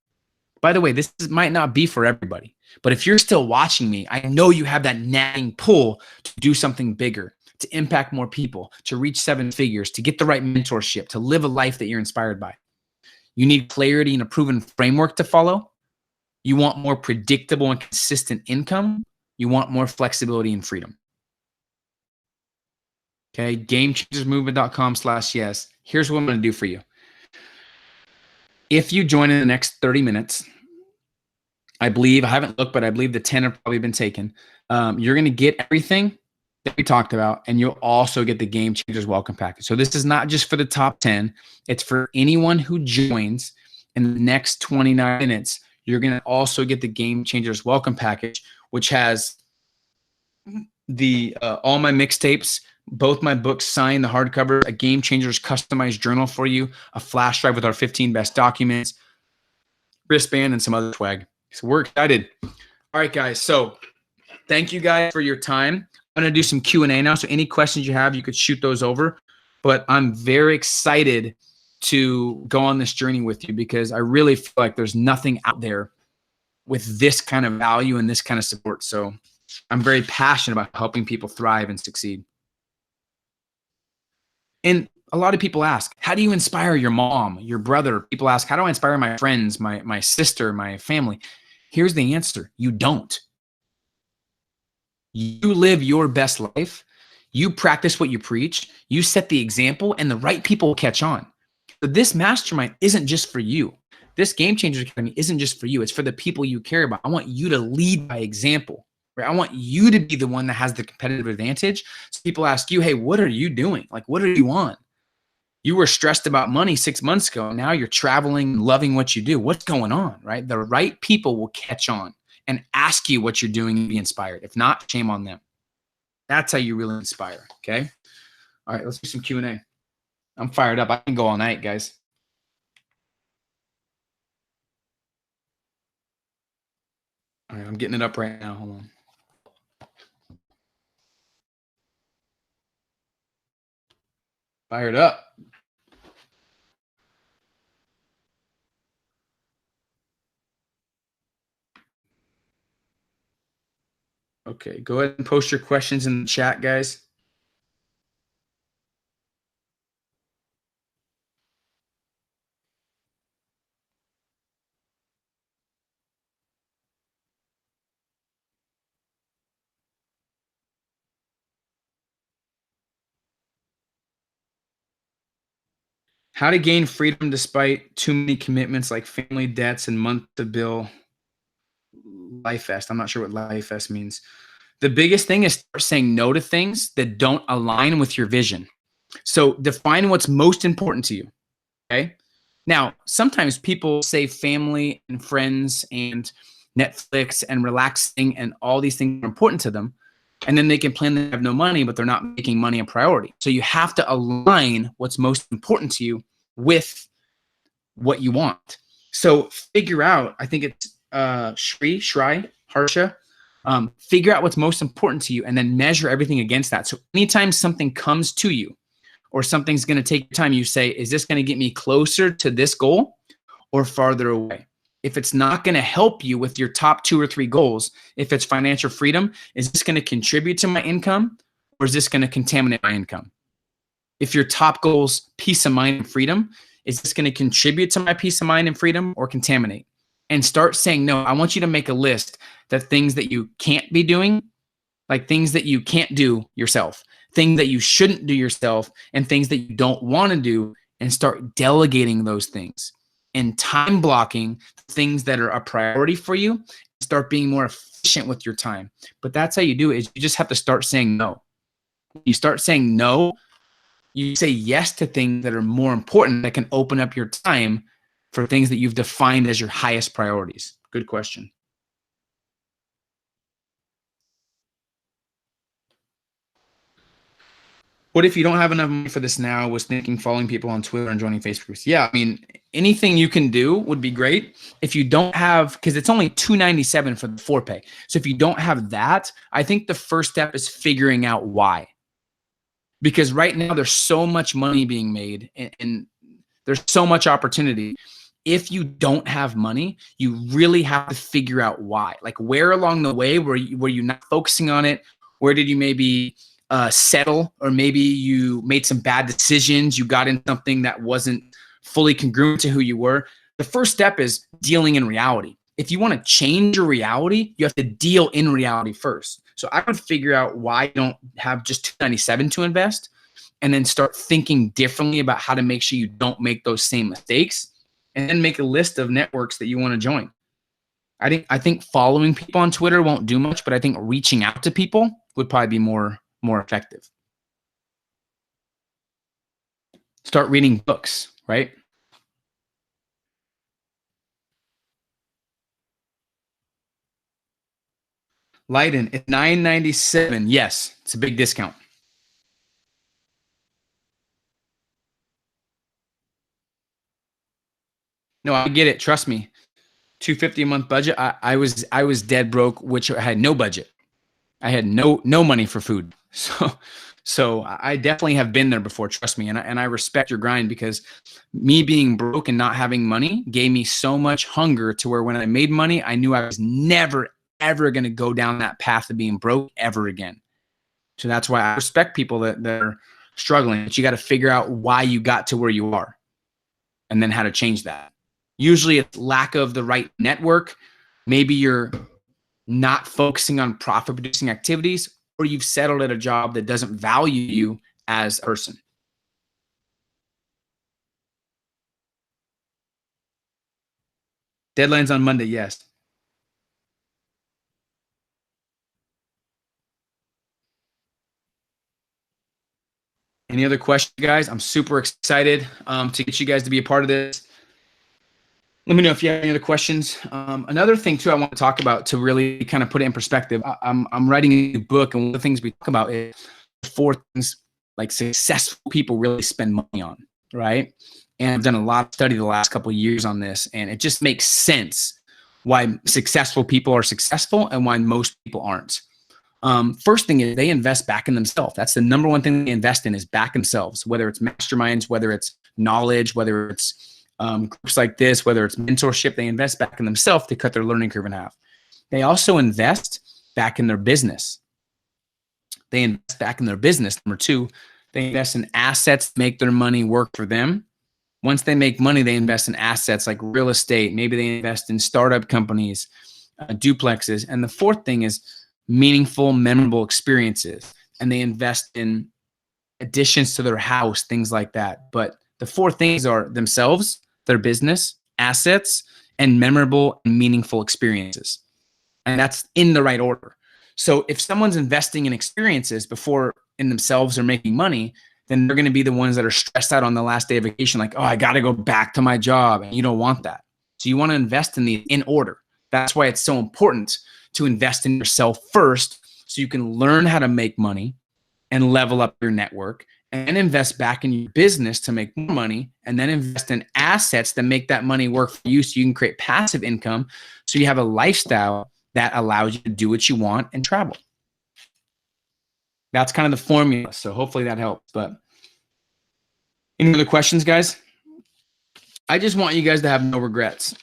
S1: By the way, might not be for everybody, but if you're still watching me, I know you have that nagging pull to do something bigger, to impact more people, to reach 7 figures, to get the right mentorship, to live a life that you're inspired by. You need clarity and a proven framework to follow. You want more predictable and consistent income. You want more flexibility and freedom. Okay, GameChangersMovement.com/yes. Here's what I'm going to do for you. If you join in the next 30 minutes, I believe, I haven't looked, but I believe the 10 have probably been taken. You're going to get everything that we talked about, and you'll also get the Game Changers welcome package. So this is not just for the top 10. It's for anyone who joins in the next 29 minutes. You're going to also get the Game Changers welcome package, which has the all my mixtapes, both my books signed, the hardcover, a Game Changers customized journal for you, a flash drive with our 15 best documents, wristband, and some other swag. So we're excited. All right, guys. So thank you guys for your time. I'm going to do some Q&A now. So any questions you have, you could shoot those over. But I'm very excited to go on this journey with you because I really feel like there's nothing out there with this kind of value and this kind of support. So I'm very passionate about helping people thrive and succeed. And a lot of people ask, how do you inspire your mom, your brother? People ask, how do I inspire my friends, my sister, my family? Here's the answer. You don't. You live your best life. You practice what you preach. You set the example, and the right people will catch on. But this mastermind isn't just for you. This Game Changers Academy isn't just for you. It's for the people you care about. I want you to lead by example. Right? I want you to be the one that has the competitive advantage. So people ask you, hey, what are you doing? Like, what are you on? You were stressed about money 6 months ago. Now you're traveling and loving what you do. What's going on, right? The right people will catch on and ask you what you're doing and be inspired. If not, shame on them. That's how you really inspire, okay? All right, let's do some Q&A. I'm fired up. I can go all night, guys. All right, I'm getting it up right now. Hold on. Fired up. Okay, go ahead and post your questions in the chat, guys. How to gain freedom despite too many commitments like family debts and month to bill. Life Fest. I'm not sure what Life Fest means. The biggest thing is start saying no to things that don't align with your vision. So define what's most important to you. Okay. Now, sometimes people say family and friends and Netflix and relaxing and all these things are important to them. And then they complain they have no money, but they're not making money a priority. So you have to align what's most important to you with what you want. So figure out, I think it's Harsha, figure out what's most important to you and then measure everything against that. So anytime something comes to you or something's going to take time, you say, is this going to get me closer to this goal or farther away? If it's not going to help you with your top 2 or 3 goals, if it's financial freedom, is this going to contribute to my income or is this going to contaminate my income? If your top goals, peace of mind and freedom, is this going to contribute to my peace of mind and freedom or contaminate? And start saying no. I want you to make a list of things that you can't be doing, like things that you can't do yourself, things that you shouldn't do yourself, and things that you don't want to do, and start delegating those things and time blocking things that are a priority for you. Start being more efficient with your time. But that's how you do it, is you just have to start saying no. You start saying no, you say yes to things that are more important, that can open up your time for things that you've defined as your highest priorities. Good question. What if you don't have enough money for this now? Was thinking following people on Twitter and joining Facebook groups. Yeah, I mean, anything you can do would be great. If you don't have, because it's only $297 for the 4Pay. So if you don't have that, I think the first step is figuring out why. Because right now there's so much money being made and there's so much opportunity. If you don't have money, you really have to figure out why. Like, where along the way were you not focusing on it? Where did you maybe settle, or maybe you made some bad decisions? You got in something that wasn't fully congruent to who you were. The first step is dealing in reality. If you want to change your reality, you have to deal in reality first. So I would figure out why you don't have just $297 to invest, and then start thinking differently about how to make sure you don't make those same mistakes, and then make a list of networks that you want to join. I think following people on Twitter won't do much, but I think reaching out to people would probably be more effective. Start reading books, right? Leiden, it's $997. Yes, it's a big discount. No, I get it. Trust me. $250 a month budget. I was dead broke, which I had no budget. I had no money for food. So I definitely have been there before. Trust me, and I respect your grind, because me being broke and not having money gave me so much hunger to where when I made money, I knew I was never ever going to go down that path of being broke ever again. So that's why I respect people that are struggling. But you got to figure out why you got to where you are, and then how to change that. Usually it's lack of the right network. Maybe you're not focusing on profit producing activities, or you've settled at a job that doesn't value you as a person. Deadline's on Monday, yes. Any other questions, guys? I'm super excited to get you guys to be a part of this. Let me know if you have any other questions. Another thing too I want to talk about, to really kind of put it in perspective. I'm writing a new book, and one of the things we talk about is 4 things like successful people really spend money on, right? And I've done a lot of study the last couple of years on this, and it just makes sense why successful people are successful and why most people aren't. First thing is they invest back in themselves. That's the number one thing they invest in, is back themselves, whether it's masterminds, whether it's knowledge, whether it's groups like this, whether it's mentorship. They invest back in themselves to cut their learning curve in half. They also invest back in their business. They invest back in their business. Number 2, they invest in assets to make their money work for them. Once they make money, they invest in assets like real estate. Maybe they invest in startup companies, duplexes. And the 4th thing is meaningful, memorable experiences. And they invest in additions to their house, things like that. But The 4 things are themselves, their business, assets, and memorable and meaningful experiences. And that's in the right order. So if someone's investing in experiences before in themselves or making money, then they're going to be the ones that are stressed out on the last day of vacation. Like, oh, I got to go back to my job. And you don't want that. So you want to invest in these in order. That's why it's so important to invest in yourself first, so you can learn how to make money and level up your network, and invest back in your business to make more money, and then invest in assets that make that money work for you so you can create passive income, so you have a lifestyle that allows you to do what you want and travel. That's kind of the formula. So hopefully that helps. But any other questions, guys? I just want you guys to have no regrets.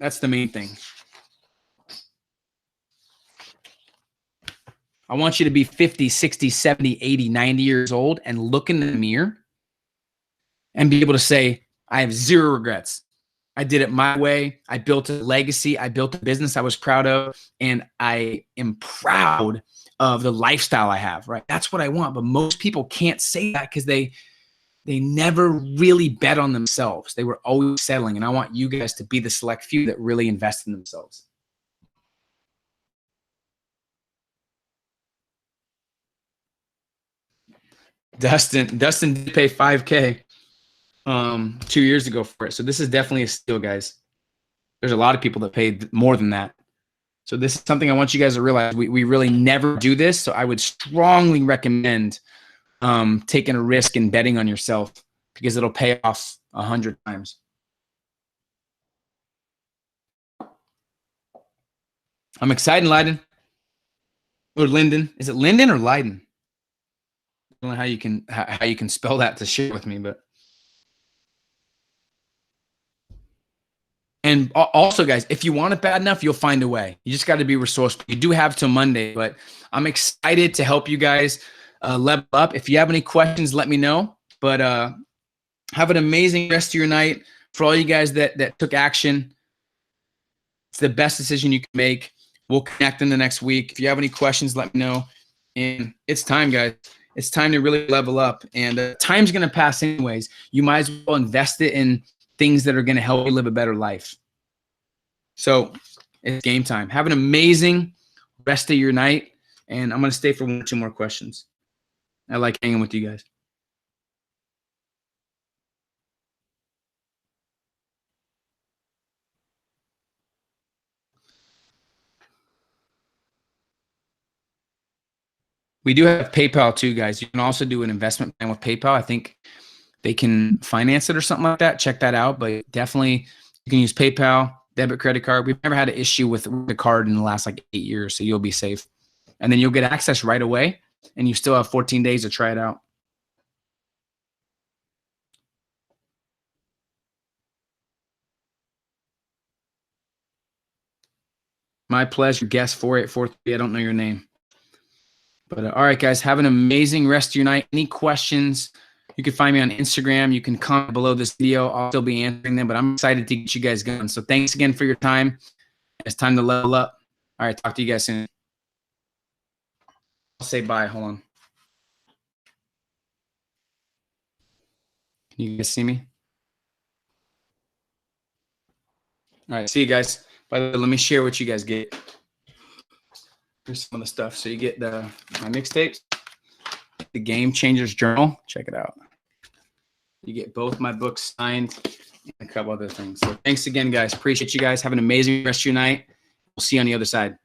S1: That's the main thing. I want you to be 50, 60, 70, 80, 90 years old and look in the mirror and be able to say, I have 0 regrets. I did it my way. I built a legacy. I built a business I was proud of, and I am proud of the lifestyle I have, right? That's what I want. But most people can't say that because they never really bet on themselves. They were always settling. And I want you guys to be the select few that really invest in themselves. Dustin did pay $5K 2 years ago for it. So this is definitely a steal, guys. There's a lot of people that paid more than that. So this is something I want you guys to realize. We really never do this. So I would strongly recommend taking a risk and betting on yourself, because it'll pay off 100 times. I'm excited, Leiden. Or Linden. Is it Linden or Leiden? I don't know how you can spell that to share with me, but. And also, guys, if you want it bad enough, you'll find a way. You just got to be resourceful. You do have till Monday, but I'm excited to help you guys level up. If you have any questions, let me know. But have an amazing rest of your night. For all you guys that took action, it's the best decision you can make. We'll connect in the next week. If you have any questions, let me know. And it's time, guys. It's time to really level up. And time's going to pass anyways. You might as well invest it in things that are going to help you live a better life. So it's game time. Have an amazing rest of your night. And I'm going to stay for 1 or 2 more questions. I like hanging with you guys. We do have PayPal too, guys. You can also do an investment plan with PayPal. I think they can finance it or something like that. Check that out. But definitely you can use PayPal, debit, credit card. We've never had an issue with the card in the last like 8 years, so you'll be safe. And then you'll get access right away, and you still have 14 days to try it out. My pleasure. Guest 4843. I don't know your name. But all right, guys, have an amazing rest of your night. Any questions, you can find me on Instagram. You can comment below this video. I'll still be answering them, but I'm excited to get you guys going. So thanks again for your time. It's time to level up. All right, talk to you guys soon. I'll say bye. Hold on. Can you guys see me? All right, see you guys. By the way, let me share what you guys get. Here's some of the stuff. So you get my mixtapes, the Game Changers journal. Check it out. You get both my books signed and a couple other things. So thanks again, guys. Appreciate you guys. Have an amazing rest of your night. We'll see you on the other side.